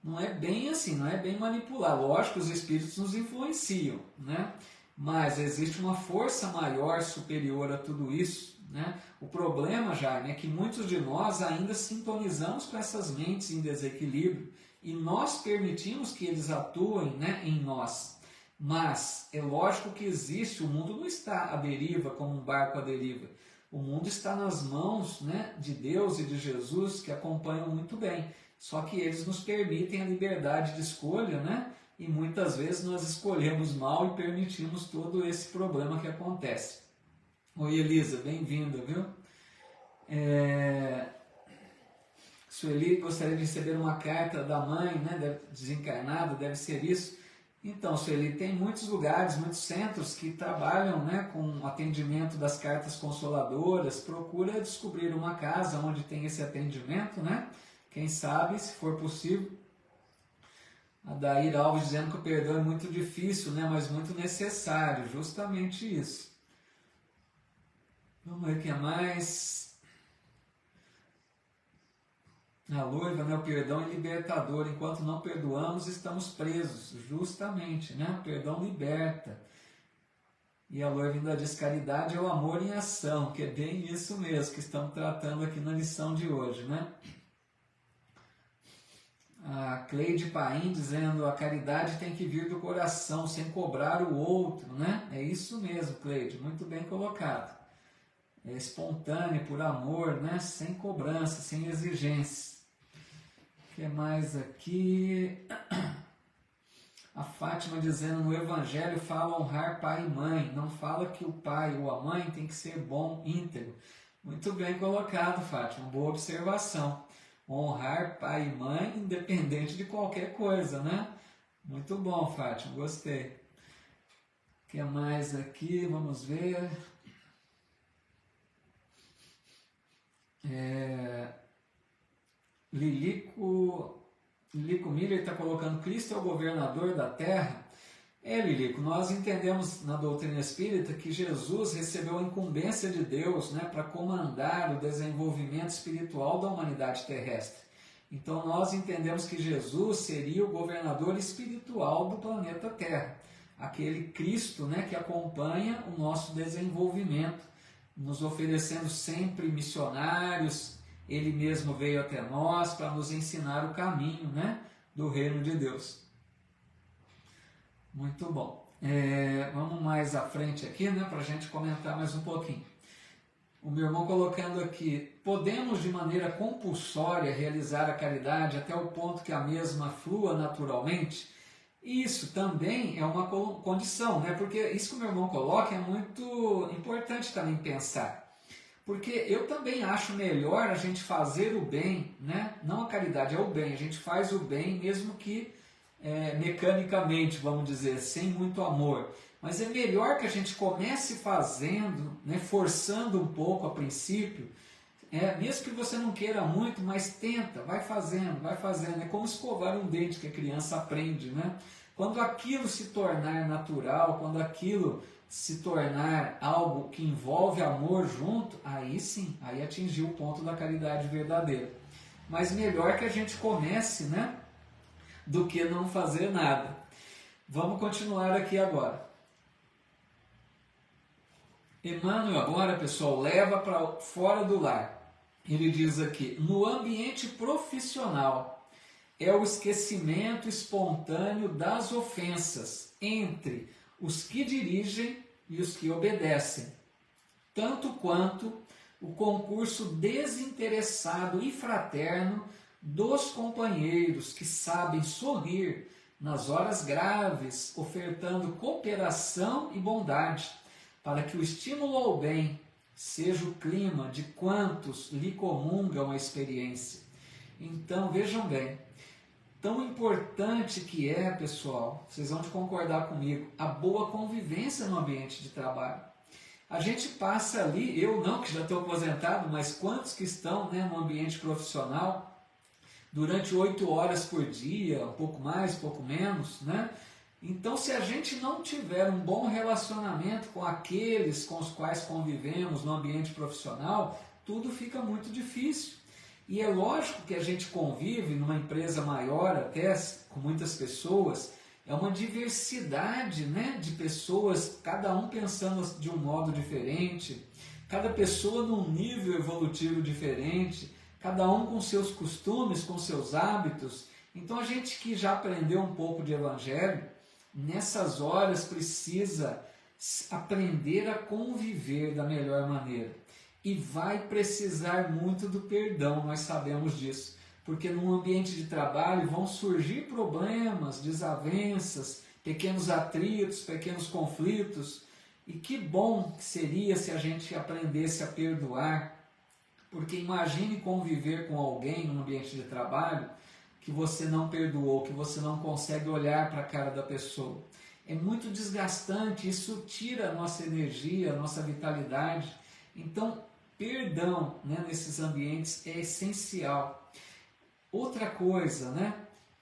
Não é bem assim, não é bem manipular. Lógico que os espíritos nos influenciam, né? Mas existe uma força maior, superior a tudo isso, né? O problema, Jaime, é que muitos de nós ainda sintonizamos com essas mentes em desequilíbrio e nós permitimos que eles atuem, né, em nós. Mas é lógico que existe, o mundo não está à deriva como um barco à deriva. O mundo está nas mãos, né, de Deus e de Jesus, que acompanham muito bem. Só que eles nos permitem a liberdade de escolha, né? E muitas vezes nós escolhemos mal e permitimos todo esse problema que acontece. Oi, Elisa, bem-vinda, viu? Sueli gostaria de receber uma carta da mãe, né, desencarnada, deve ser isso. Então, Sueli, tem muitos lugares, muitos centros que trabalham, né, com atendimento das cartas consoladoras. Procura descobrir uma casa onde tem esse atendimento, né? Quem sabe, se for possível. A Daíra Alves dizendo que o perdão é muito difícil, né, mas muito necessário, justamente isso. Vamos ver o que mais. A Loiva, né, o perdão é libertador. Enquanto não perdoamos, estamos presos. Justamente, né? O perdão liberta. E a Loiva ainda diz, caridade é o amor em ação, que é bem isso mesmo que estamos tratando aqui na lição de hoje, né? A Cleide Paim dizendo, a caridade tem que vir do coração, sem cobrar o outro, né? É isso mesmo, Cleide, muito bem colocado. É espontâneo, por amor, né? Sem cobrança, sem exigência. O que mais aqui? A Fátima dizendo, no Evangelho fala honrar pai e mãe, não fala que o pai ou a mãe tem que ser bom, íntegro. Muito bem colocado, Fátima, boa observação. Honrar pai e mãe, independente de qualquer coisa, né? Muito bom, Fátima, gostei. O que mais aqui? Vamos ver. Lilico Miller está colocando, Cristo é o governador da terra. Lilico, nós entendemos na doutrina espírita que Jesus recebeu a incumbência de Deus, né, para comandar o desenvolvimento espiritual da humanidade terrestre. Então nós entendemos que Jesus seria o governador espiritual do planeta Terra, aquele Cristo, né, que acompanha o nosso desenvolvimento, nos oferecendo sempre missionários. Ele mesmo veio até nós para nos ensinar o caminho, né, do reino de Deus. Muito bom. Vamos mais à frente aqui, né, para a gente comentar mais um pouquinho. O meu irmão colocando aqui, podemos de maneira compulsória realizar a caridade até o ponto que a mesma flua naturalmente? Isso também é uma condição, né? Porque isso que o meu irmão coloca é muito importante também pensar. Porque eu também acho melhor a gente fazer o bem, né? Não a caridade, é o bem. A gente faz o bem mesmo que mecanicamente, vamos dizer, sem muito amor. Mas é melhor que a gente comece fazendo, né? Forçando um pouco a princípio, mesmo que você não queira muito, mas tenta, vai fazendo, vai fazendo. É como escovar um dente que a criança aprende, né? Quando aquilo se tornar natural, quando aquilo se tornar algo que envolve amor junto, aí sim, aí atingiu o ponto da caridade verdadeira. Mas melhor que a gente comece, né? Do que não fazer nada. Vamos continuar aqui agora. Emmanuel agora, pessoal, leva para fora do lar. Ele diz aqui, no ambiente profissional, é o esquecimento espontâneo das ofensas entre os que dirigem e os que obedecem, tanto quanto o concurso desinteressado e fraterno dos companheiros que sabem sorrir nas horas graves, ofertando cooperação e bondade, para que o estímulo ao bem seja o clima de quantos lhe comungam a experiência. Então, vejam bem, tão importante que é, pessoal, vocês vão concordar comigo, a boa convivência no ambiente de trabalho. A gente passa ali, eu não, que já estou aposentado, mas quantos que estão, né, no ambiente profissional durante 8 horas por dia, um pouco mais, um pouco menos, né? Então, se a gente não tiver um bom relacionamento com aqueles com os quais convivemos no ambiente profissional, tudo fica muito difícil. E é lógico que a gente convive numa empresa maior, até com muitas pessoas, é uma diversidade, né, de pessoas, cada um pensando de um modo diferente, cada pessoa num nível evolutivo diferente, cada um com seus costumes, com seus hábitos. Então a gente que já aprendeu um pouco de evangelho, nessas horas precisa aprender a conviver da melhor maneira. E vai precisar muito do perdão, nós sabemos disso. Porque num ambiente de trabalho vão surgir problemas, desavenças, pequenos atritos, pequenos conflitos. E que bom que seria se a gente aprendesse a perdoar. Porque imagine conviver com alguém num ambiente de trabalho que você não perdoou, que você não consegue olhar para a cara da pessoa. É muito desgastante, isso tira a nossa energia, a nossa vitalidade. Então, perdão, né, nesses ambientes é essencial. Outra coisa, né?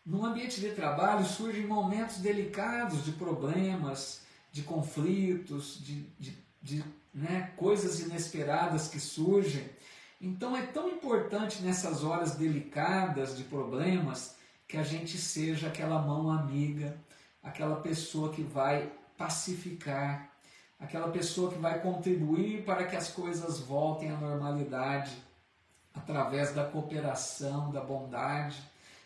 No ambiente de trabalho surgem momentos delicados de problemas, de conflitos, de coisas inesperadas que surgem. Então é tão importante nessas horas delicadas de problemas que a gente seja aquela mão amiga, aquela pessoa que vai pacificar, aquela pessoa que vai contribuir para que as coisas voltem à normalidade, através da cooperação, da bondade,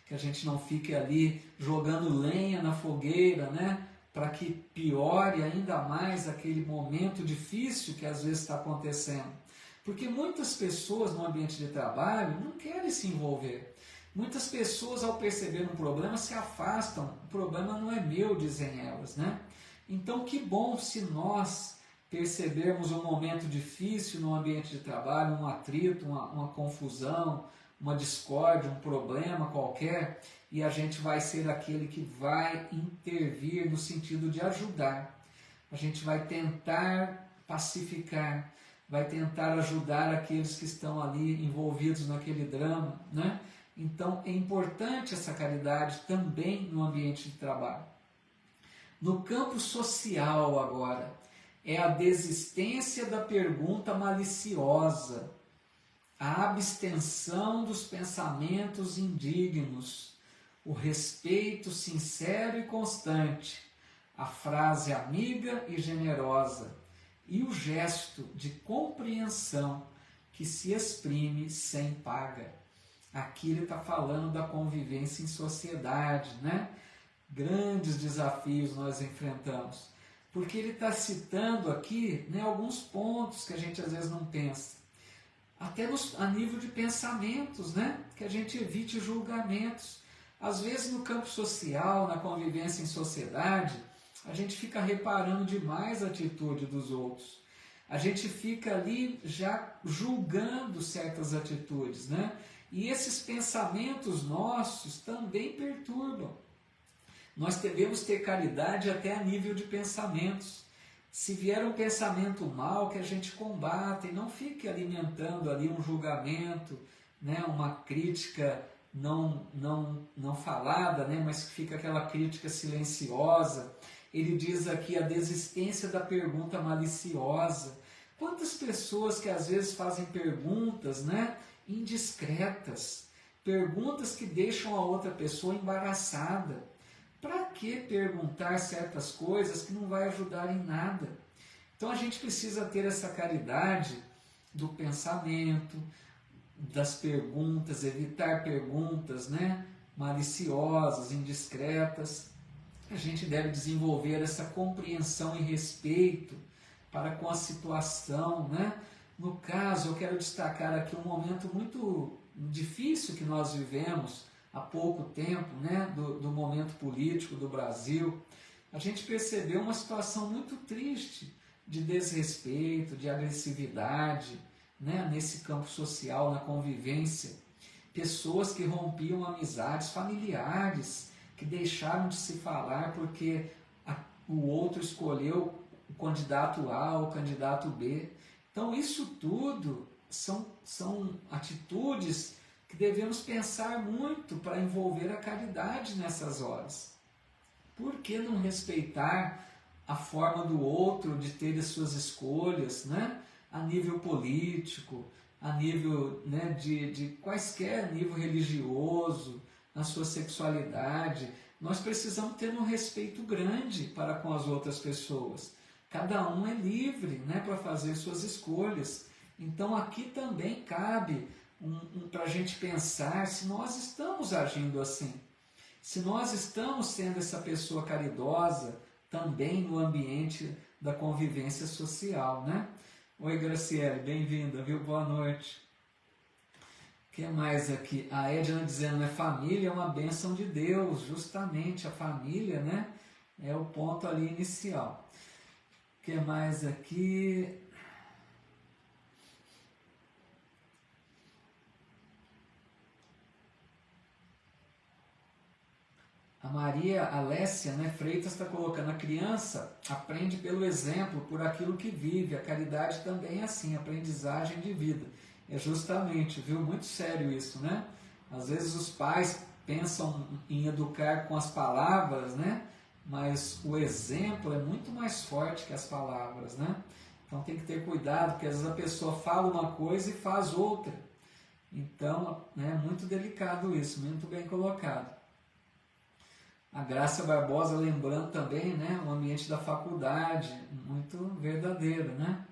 que a gente não fique ali jogando lenha na fogueira, né? Para que piore ainda mais aquele momento difícil que às vezes está acontecendo. Porque muitas pessoas no ambiente de trabalho não querem se envolver. Muitas pessoas, ao perceber um problema, se afastam. O problema não é meu, dizem elas, né? Então, que bom se nós percebermos um momento difícil no ambiente de trabalho, um atrito, uma confusão, uma discórdia, um problema qualquer, e a gente vai ser aquele que vai intervir no sentido de ajudar. A gente vai tentar pacificar, vai tentar ajudar aqueles que estão ali envolvidos naquele drama, né? Então é importante essa caridade também no ambiente de trabalho. No campo social agora, é a desistência da pergunta maliciosa, a abstenção dos pensamentos indignos, o respeito sincero e constante, a frase amiga e generosa e o gesto de compreensão que se exprime sem paga. Aqui ele está falando da convivência em sociedade, né? Grandes desafios nós enfrentamos. Porque ele está citando aqui, né, alguns pontos que a gente às vezes não pensa. Até a nível de pensamentos, né? Que a gente evite julgamentos. Às vezes no campo social, na convivência em sociedade, a gente fica reparando demais a atitude dos outros. A gente fica ali já julgando certas atitudes, né? E esses pensamentos nossos também perturbam. Nós devemos ter caridade até a nível de pensamentos. Se vier um pensamento mal, que a gente combata e não fique alimentando ali um julgamento, né? Uma crítica não falada, né? Mas que fica aquela crítica silenciosa. Ele diz aqui a desistência da pergunta maliciosa. Quantas pessoas que às vezes fazem perguntas, né, indiscretas, perguntas que deixam a outra pessoa embaraçada. Para que perguntar certas coisas que não vai ajudar em nada? Então a gente precisa ter essa caridade do pensamento, das perguntas, evitar perguntas, né, maliciosas, indiscretas. A gente deve desenvolver essa compreensão e respeito para com a situação, né? No caso, eu quero destacar aqui um momento muito difícil que nós vivemos há pouco tempo, né? Do momento político do Brasil. A gente percebeu uma situação muito triste de desrespeito, de agressividade, né? Nesse campo social, na convivência. Pessoas que rompiam amizades familiares, que deixaram de se falar porque o outro escolheu o candidato A ou o candidato B. Então isso tudo são atitudes que devemos pensar muito para envolver a caridade nessas horas. Por que não respeitar a forma do outro de ter as suas escolhas, né? A nível político, a nível, né, de quaisquer nível religioso, na sua sexualidade. Nós precisamos ter um respeito grande para com as outras pessoas. Cada um é livre, né, para fazer suas escolhas. Então aqui também cabe para a gente pensar se nós estamos agindo assim. Se nós estamos sendo essa pessoa caridosa também no ambiente da convivência social, né? Oi, Graciele, bem-vinda, viu? Boa noite. O que mais aqui? A Edna dizendo, né, família é uma bênção de Deus, justamente a família, né, é o ponto ali inicial. O que mais aqui? A Maria Alessia, né, Freitas está colocando, a criança aprende pelo exemplo, por aquilo que vive. A caridade também é assim, aprendizagem de vida. É justamente, viu? Muito sério isso, né? Às vezes os pais pensam em educar com as palavras, né? Mas o exemplo é muito mais forte que as palavras, né? Então tem que ter cuidado, porque às vezes a pessoa fala uma coisa e faz outra. Então, né, é muito delicado isso, muito bem colocado. A Graça Barbosa lembrando também, né, o ambiente da faculdade, muito verdadeiro, né?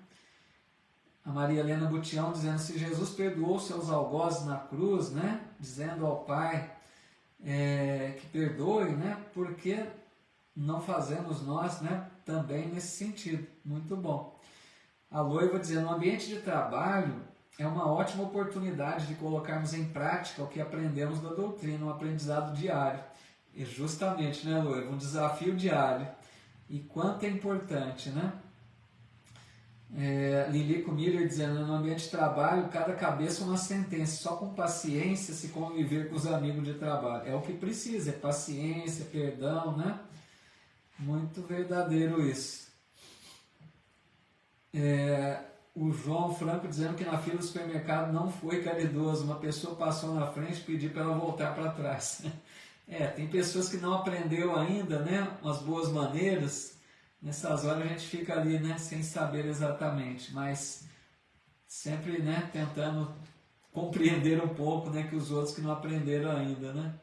A Maria Helena Butião dizendo, se Jesus perdoou seus algozes na cruz, né, dizendo ao Pai que perdoe, né, porque não fazemos nós, né, também nesse sentido. Muito bom. A Loiva dizendo, no ambiente de trabalho é uma ótima oportunidade de colocarmos em prática o que aprendemos da doutrina, um aprendizado diário. E justamente, né, Loiva, um desafio diário. E quanto é importante, né? Lilico Miller dizendo, no ambiente de trabalho, cada cabeça uma sentença, só com paciência se conviver com os amigos de trabalho. É o que precisa, é paciência, perdão, né? Muito verdadeiro isso. O João Franco dizendo que na fila do supermercado não foi caridoso, uma pessoa passou na frente e pediu para ela voltar para trás. Tem pessoas que não aprendeu ainda, né, umas boas maneiras. Nessas horas a gente fica ali, né, sem saber exatamente, mas sempre, né, tentando compreender um pouco, né, que os outros que não aprenderam ainda, né.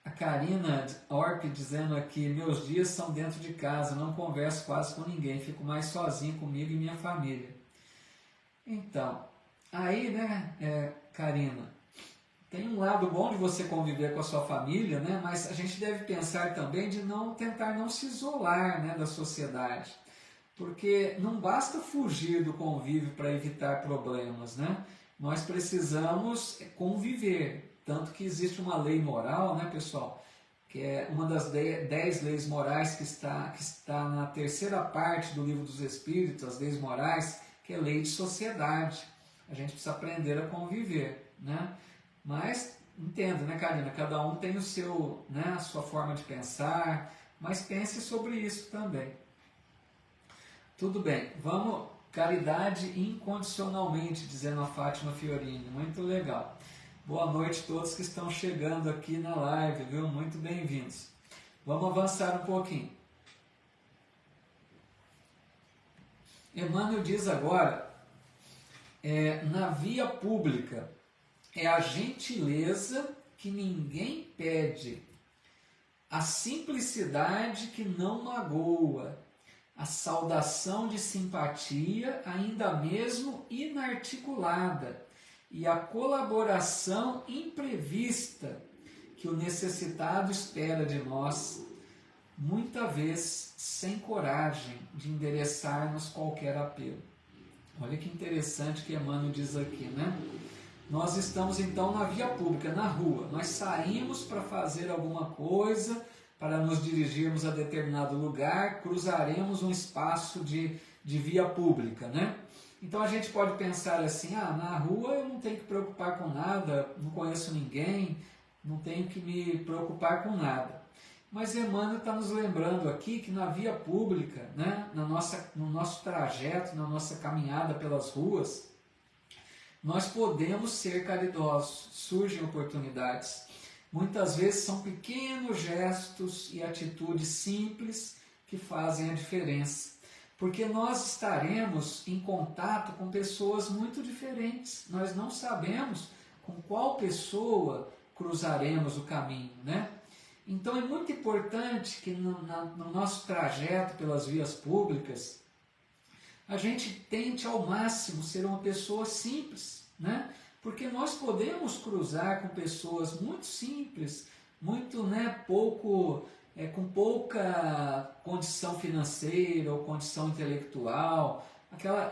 A Karina Orp dizendo aqui, meus dias são dentro de casa, não converso quase com ninguém, fico mais sozinho comigo e minha família. Então, aí, né, Karina, tem um lado bom de você conviver com a sua família, né? Mas a gente deve pensar também de tentar não se isolar, né, da sociedade. Porque não basta fugir do convívio para evitar problemas, né? nós precisamos conviver. Tanto que existe uma lei moral, né, pessoal? Que é uma das 10 leis morais que está na terceira parte do Livro dos Espíritos, as leis morais, que é lei de sociedade. A gente precisa aprender a conviver, né? Mas, entendo, né, Karina? Cada um tem o seu, né, a sua forma de pensar, mas pense sobre isso também. Tudo bem, vamos, caridade incondicionalmente, dizendo a Fátima Fiorini, muito legal. Boa noite a todos que estão chegando aqui na live, viu? Muito bem-vindos. Vamos avançar um pouquinho. Emmanuel diz agora, na via pública, é a gentileza que ninguém pede, a simplicidade que não magoa, a saudação de simpatia, ainda mesmo inarticulada, e a colaboração imprevista que o necessitado espera de nós, muita vez sem coragem de endereçar-nos qualquer apelo. Olha que interessante que Emmanuel diz aqui, né? Nós estamos então na via pública, na rua. Nós saímos para fazer alguma coisa, para nos dirigirmos a determinado lugar, cruzaremos um espaço de via pública, né? Então a gente pode pensar assim, na rua eu não tenho que preocupar com nada, não conheço ninguém, não tenho que me preocupar com nada. Mas Emmanuel está nos lembrando aqui que na via pública, né, no nosso trajeto, na nossa caminhada pelas ruas, nós podemos ser caridosos, surgem oportunidades. Muitas vezes são pequenos gestos e atitudes simples que fazem a diferença. Porque nós estaremos em contato com pessoas muito diferentes. Nós não sabemos com qual pessoa cruzaremos o caminho, né? Então é muito importante que no nosso trajeto pelas vias públicas, a gente tente ao máximo ser uma pessoa simples, né? Porque nós podemos cruzar com pessoas muito simples, muito, né, com pouca condição financeira ou condição intelectual.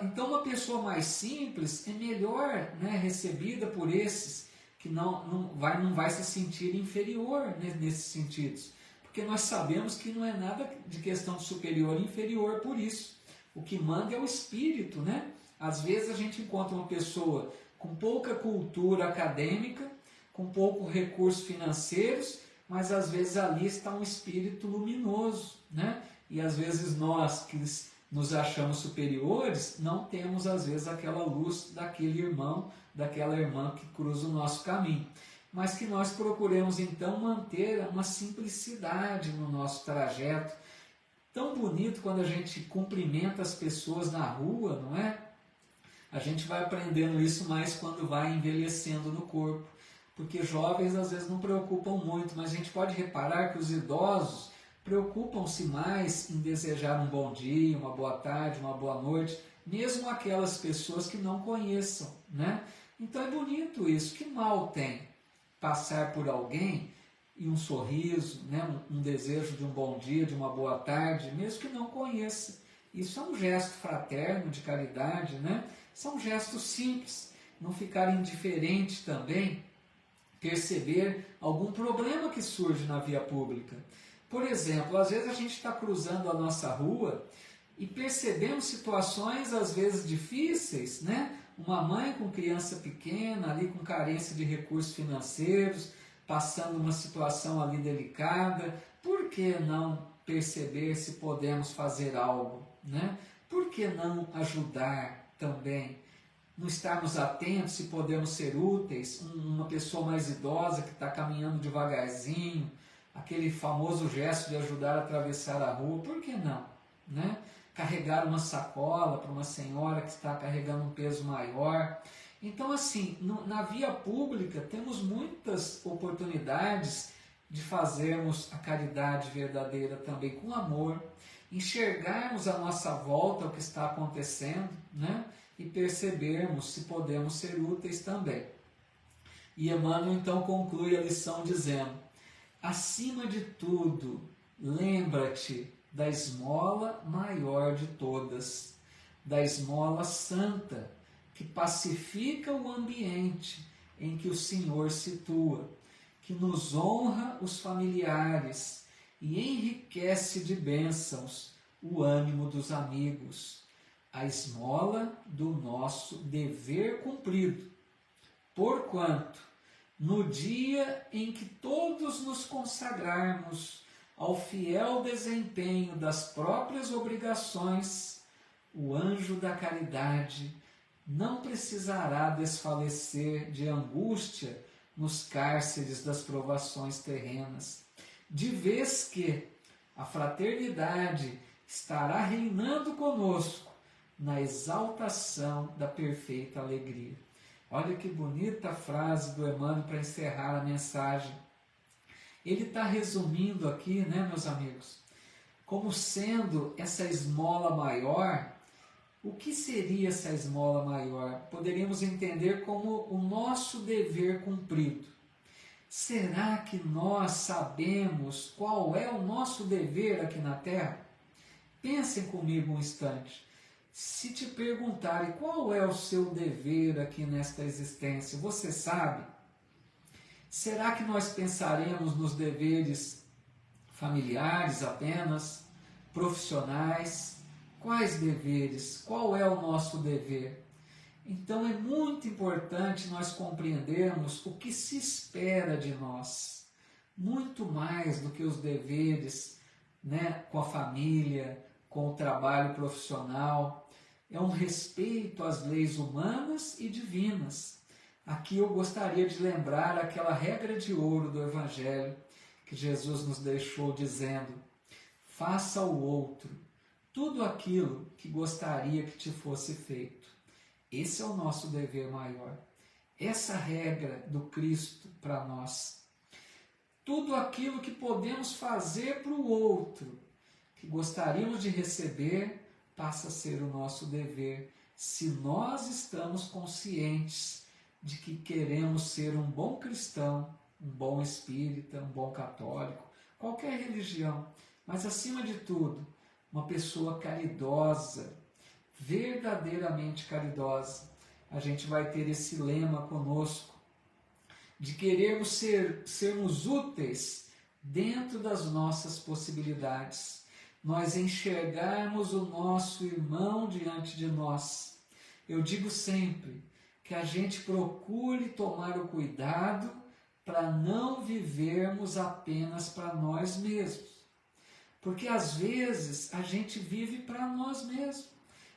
Então uma pessoa mais simples é melhor, né, recebida por esses que não vai se sentir inferior nesses sentidos. Porque nós sabemos que não é nada de questão de superior e inferior por isso. O que manda é o espírito, né? Às vezes a gente encontra uma pessoa com pouca cultura acadêmica, com pouco recursos financeiros, mas às vezes ali está um espírito luminoso, né? E às vezes nós que nos achamos superiores, não temos às vezes aquela luz daquele irmão, daquela irmã que cruza o nosso caminho. Mas que nós procuremos então manter uma simplicidade no nosso trajeto. Tão bonito quando a gente cumprimenta as pessoas na rua, não é? A gente vai aprendendo isso mais quando vai envelhecendo no corpo. Porque jovens às vezes não preocupam muito, mas a gente pode reparar que os idosos preocupam-se mais em desejar um bom dia, uma boa tarde, uma boa noite, mesmo aquelas pessoas que não conheçam, né? Então é bonito isso. Que mal tem passar por alguém e um sorriso, né? um desejo de um bom dia, de uma boa tarde, mesmo que não conheça. Isso é um gesto fraterno, de caridade, né? São gestos simples. Não ficar indiferente também, perceber algum problema que surge na via pública. Por exemplo, às vezes a gente está cruzando a nossa rua e percebemos situações às vezes difíceis, né? Uma mãe com criança pequena, ali com carência de recursos financeiros, passando uma situação ali delicada. Por que não perceber se podemos fazer algo, né? Por que não ajudar também? Não estarmos atentos se podemos ser úteis, uma pessoa mais idosa que está caminhando devagarzinho, aquele famoso gesto de ajudar a atravessar a rua, por que não? Né? Carregar uma sacola para uma senhora que está carregando um peso maior. Então, assim, na via pública temos muitas oportunidades de fazermos a caridade verdadeira também com amor, enxergarmos à nossa volta o que está acontecendo, né? E percebermos se podemos ser úteis também. E Emmanuel então conclui a lição dizendo: acima de tudo, lembra-te da esmola maior de todas, da esmola santa, que pacifica o ambiente em que o Senhor situa, que nos honra os familiares e enriquece de bênçãos o ânimo dos amigos, a esmola do nosso dever cumprido, porquanto, no dia em que todos nos consagrarmos ao fiel desempenho das próprias obrigações, o anjo da caridade não precisará desfalecer de angústia nos cárceres das provações terrenas, de vez que a fraternidade estará reinando conosco na exaltação da perfeita alegria. Olha que bonita frase do Emmanuel para encerrar a mensagem. Ele está resumindo aqui, né, meus amigos, como sendo essa esmola maior. O que seria essa esmola maior? Poderíamos entender como o nosso dever cumprido. Será que nós sabemos qual é o nosso dever aqui na Terra? Pensem comigo um instante. Se te perguntarem qual é o seu dever aqui nesta existência, você sabe? Será que nós pensaremos nos deveres familiares apenas, profissionais? Quais deveres? Qual é o nosso dever? Então é muito importante nós compreendermos o que se espera de nós, muito mais do que os deveres, né, com a família, com o trabalho profissional. É um respeito às leis humanas e divinas. Aqui eu gostaria de lembrar aquela regra de ouro do Evangelho que Jesus nos deixou dizendo: faça ao outro tudo aquilo que gostaria que te fosse feito. Esse é o nosso dever maior. Essa regra do Cristo para nós. Tudo aquilo que podemos fazer para o outro, que gostaríamos de receber, passa a ser o nosso dever, se nós estamos conscientes de que queremos ser um bom cristão, um bom espírita, um bom católico, qualquer religião, mas acima de tudo, uma pessoa caridosa, verdadeiramente caridosa. A gente vai ter esse lema conosco, de querermos sermos úteis dentro das nossas possibilidades. Nós enxergarmos o nosso irmão diante de nós. Eu digo sempre que a gente procure tomar o cuidado para não vivermos apenas para nós mesmos. Porque às vezes a gente vive para nós mesmos.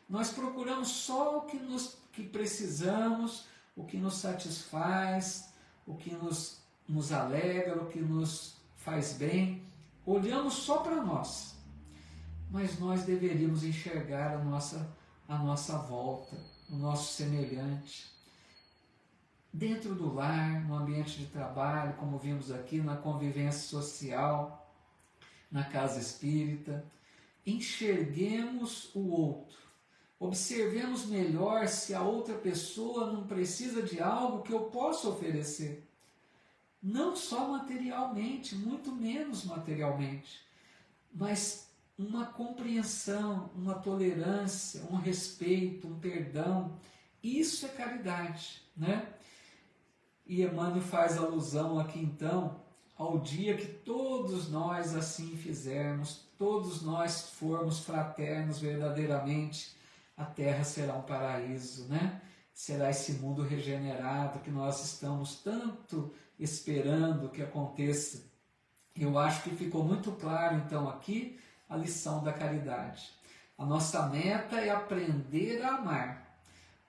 Nós procuramos só o que precisamos, o que nos satisfaz, o que nos alegra, o que nos faz bem. Olhamos só para nós. Mas nós deveríamos enxergar a nossa volta, o nosso semelhante. Dentro do lar, no ambiente de trabalho, como vimos aqui, na convivência social, na casa espírita, enxerguemos o outro, observemos melhor se a outra pessoa não precisa de algo que eu possa oferecer, não só materialmente, muito menos materialmente, mas uma compreensão, uma tolerância, um respeito, um perdão. Isso é caridade, né? E Emmanuel faz alusão aqui então ao dia que todos nós assim fizermos, todos nós formos fraternos verdadeiramente, a terra será um paraíso, né? Será esse mundo regenerado que nós estamos tanto esperando que aconteça. Eu acho que ficou muito claro então aqui a lição da caridade. A nossa meta é aprender a amar,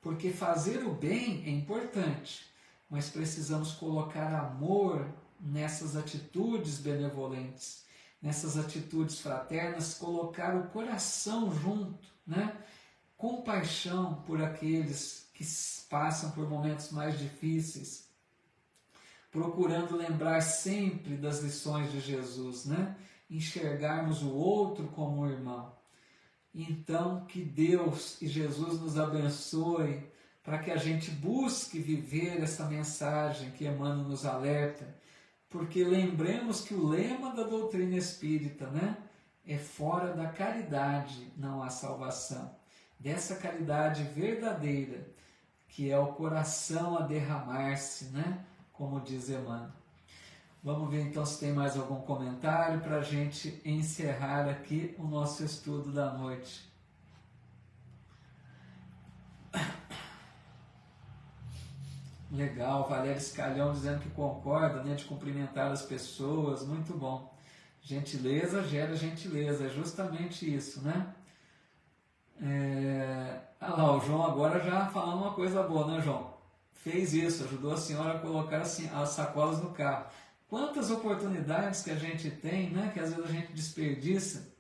porque fazer o bem é importante, mas precisamos colocar amor nessas atitudes benevolentes, nessas atitudes fraternas, colocar o coração junto, né? Compaixão por aqueles que passam por momentos mais difíceis, procurando lembrar sempre das lições de Jesus, né? Enxergarmos o outro como um irmão. Então, que Deus e Jesus nos abençoe para que a gente busque viver essa mensagem que Emmanuel nos alerta, porque lembremos que o lema da doutrina espírita, né, é fora da caridade não há salvação. Dessa caridade verdadeira que é o coração a derramar-se, né? Como diz Emmanuel. Vamos ver então se tem mais algum comentário para a gente encerrar aqui o nosso estudo da noite. Legal, Valério Scalhão dizendo que concorda, né, de cumprimentar as pessoas, muito bom. Gentileza gera gentileza, é justamente isso, né? Ah lá, o João agora já falando uma coisa boa, né, João? Fez isso, ajudou a senhora a colocar assim, as sacolas no carro. Quantas oportunidades que a gente tem, né, que às vezes a gente desperdiça.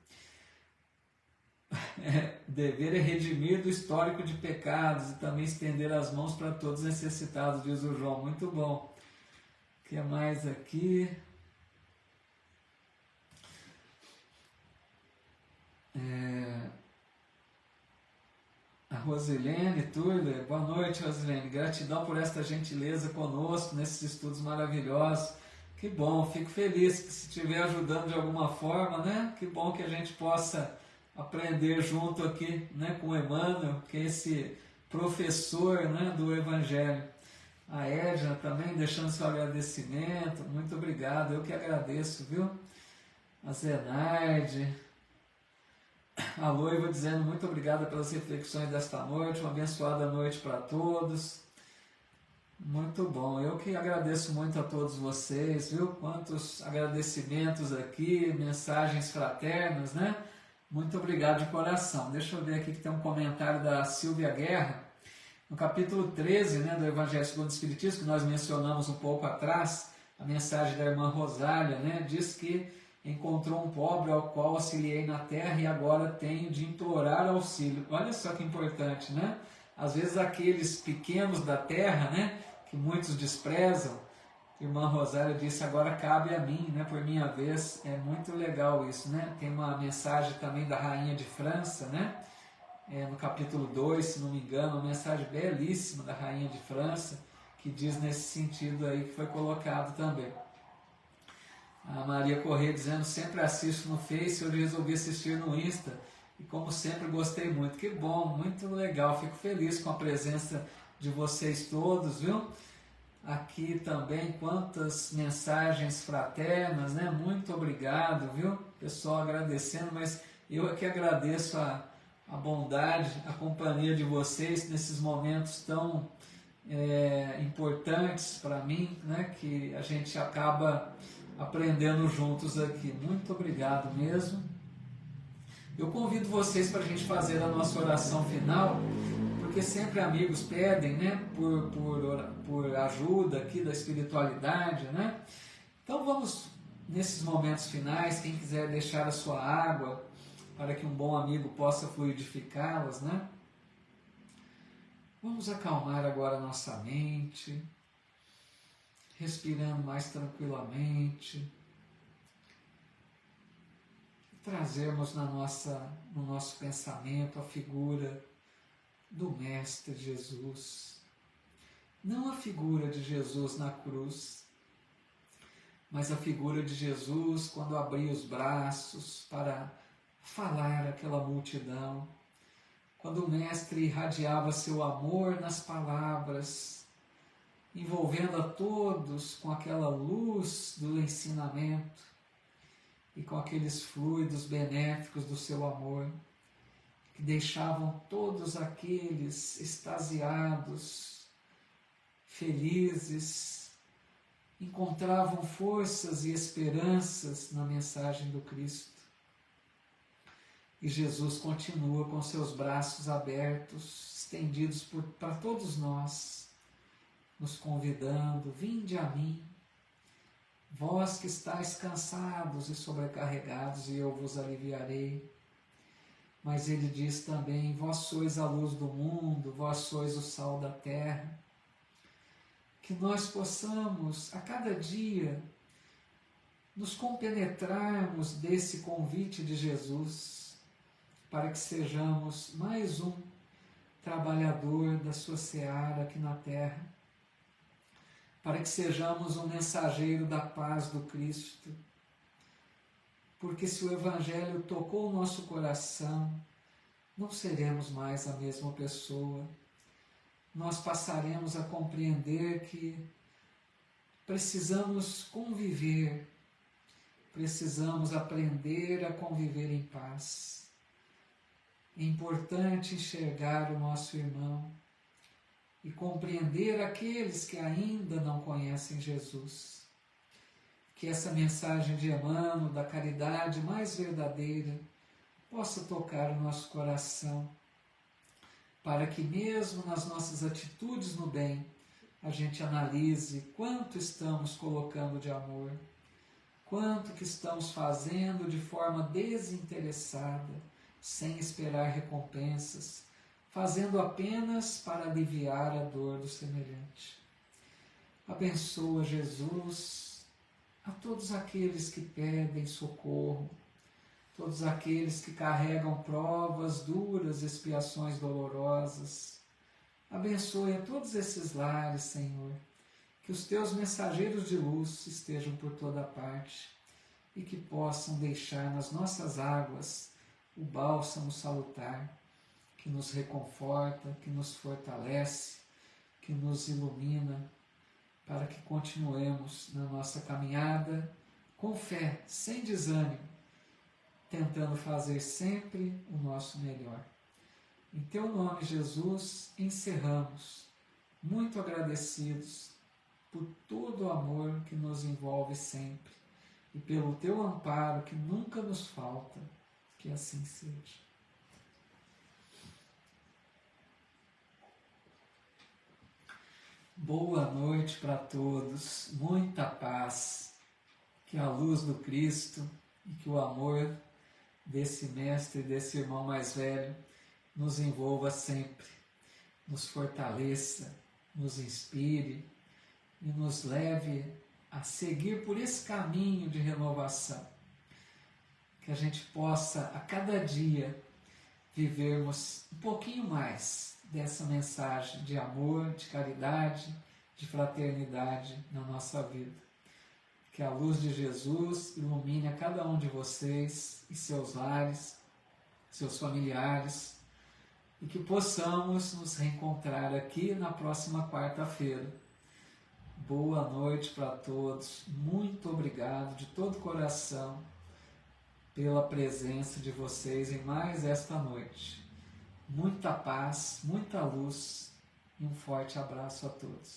Dever é redimir do histórico de pecados e também estender as mãos para todos necessitados, diz o João. Muito bom. O que mais aqui? A Rosilene Turler. Boa noite, Rosilene. Gratidão por esta gentileza conosco nesses estudos maravilhosos. Que bom, fico feliz que se estiver ajudando de alguma forma, né? Que bom que a gente possa aprender junto aqui, né, com o Emmanuel, que é esse professor, né, do Evangelho. A Edna também deixando seu agradecimento, muito obrigado, eu que agradeço, viu? A Zenaide, a Loiva dizendo muito obrigada pelas reflexões desta noite, uma abençoada noite para todos. Muito bom, eu que agradeço muito a todos vocês, viu? Quantos agradecimentos aqui, mensagens fraternas, né? Muito obrigado de coração. Deixa eu ver aqui que tem um comentário da Silvia Guerra, no capítulo 13, né, do Evangelho segundo o Espiritismo, que nós mencionamos um pouco atrás, a mensagem da irmã Rosália, né, diz que encontrou um pobre ao qual auxiliei na terra e agora tenho de implorar auxílio. Olha só que importante, né? Às vezes aqueles pequenos da terra, né, que muitos desprezam, irmã Rosália disse, agora cabe a mim, né, por minha vez. É muito legal isso, né? Tem uma mensagem também da Rainha de França, né? No capítulo 2, se não me engano, uma mensagem belíssima da Rainha de França, que diz nesse sentido aí que foi colocado também. A Maria Corrêa dizendo, sempre assisto no Face, hoje resolvi assistir no Insta, e como sempre gostei muito. Que bom, muito legal, fico feliz com a presença de vocês todos, viu? Aqui também, quantas mensagens fraternas, né? Muito obrigado, viu? Pessoal agradecendo, mas eu é que agradeço a bondade, a companhia de vocês nesses momentos tão importantes para mim, né? Que a gente acaba aprendendo juntos aqui. Muito obrigado mesmo. Eu convido vocês para a gente fazer a nossa oração final, porque sempre amigos pedem, né, por ajuda aqui da espiritualidade, né? Então vamos, nesses momentos finais, quem quiser deixar a sua água, para que um bom amigo possa fluidificá-las, né? Vamos acalmar agora nossa mente, respirando mais tranquilamente, trazermos no nosso pensamento a figura do Mestre Jesus. Não a figura de Jesus na cruz, mas a figura de Jesus quando abria os braços para falar àquela multidão, quando o Mestre irradiava seu amor nas palavras, envolvendo a todos com aquela luz do ensinamento e com aqueles fluidos benéficos do seu amor, que deixavam todos aqueles extasiados, felizes, encontravam forças e esperanças na mensagem do Cristo. E Jesus continua com seus braços abertos, estendidos para todos nós, nos convidando, vinde a mim, vós que estáis cansados e sobrecarregados, e eu vos aliviarei. Mas ele diz também, vós sois a luz do mundo, vós sois o sal da terra. Que nós possamos, a cada dia, nos compenetrarmos desse convite de Jesus, para que sejamos mais um trabalhador da sua seara aqui na terra, para que sejamos um mensageiro da paz do Cristo, porque se o Evangelho tocou o nosso coração, não seremos mais a mesma pessoa, nós passaremos a compreender que precisamos conviver, precisamos aprender a conviver em paz. É importante enxergar o nosso irmão e compreender aqueles que ainda não conhecem Jesus. Que essa mensagem de Emmanuel, da caridade mais verdadeira, possa tocar o nosso coração, para que mesmo nas nossas atitudes no bem, a gente analise quanto estamos colocando de amor, quanto que estamos fazendo de forma desinteressada, sem esperar recompensas, fazendo apenas para aliviar a dor do semelhante. Abençoa, Jesus, a todos aqueles que pedem socorro, todos aqueles que carregam provas duras, expiações dolorosas. Abençoe a todos esses lares, Senhor, que os teus mensageiros de luz estejam por toda parte e que possam deixar nas nossas águas o bálsamo salutar, que nos reconforta, que nos fortalece, que nos ilumina, para que continuemos na nossa caminhada com fé, sem desânimo, tentando fazer sempre o nosso melhor. Em teu nome, Jesus, encerramos, muito agradecidos por todo o amor que nos envolve sempre e pelo teu amparo que nunca nos falta, que assim seja. Boa noite para todos, muita paz, que a luz do Cristo e que o amor desse mestre, desse irmão mais velho, nos envolva sempre, nos fortaleça, nos inspire e nos leve a seguir por esse caminho de renovação, que a gente possa a cada dia vivermos um pouquinho mais dessa mensagem de amor, de caridade, de fraternidade na nossa vida. Que a luz de Jesus ilumine a cada um de vocês e seus lares, seus familiares, e que possamos nos reencontrar aqui na próxima quarta-feira. Boa noite para todos, muito obrigado de todo o coração pela presença de vocês em mais esta noite. Muita paz, muita luz e um forte abraço a todos.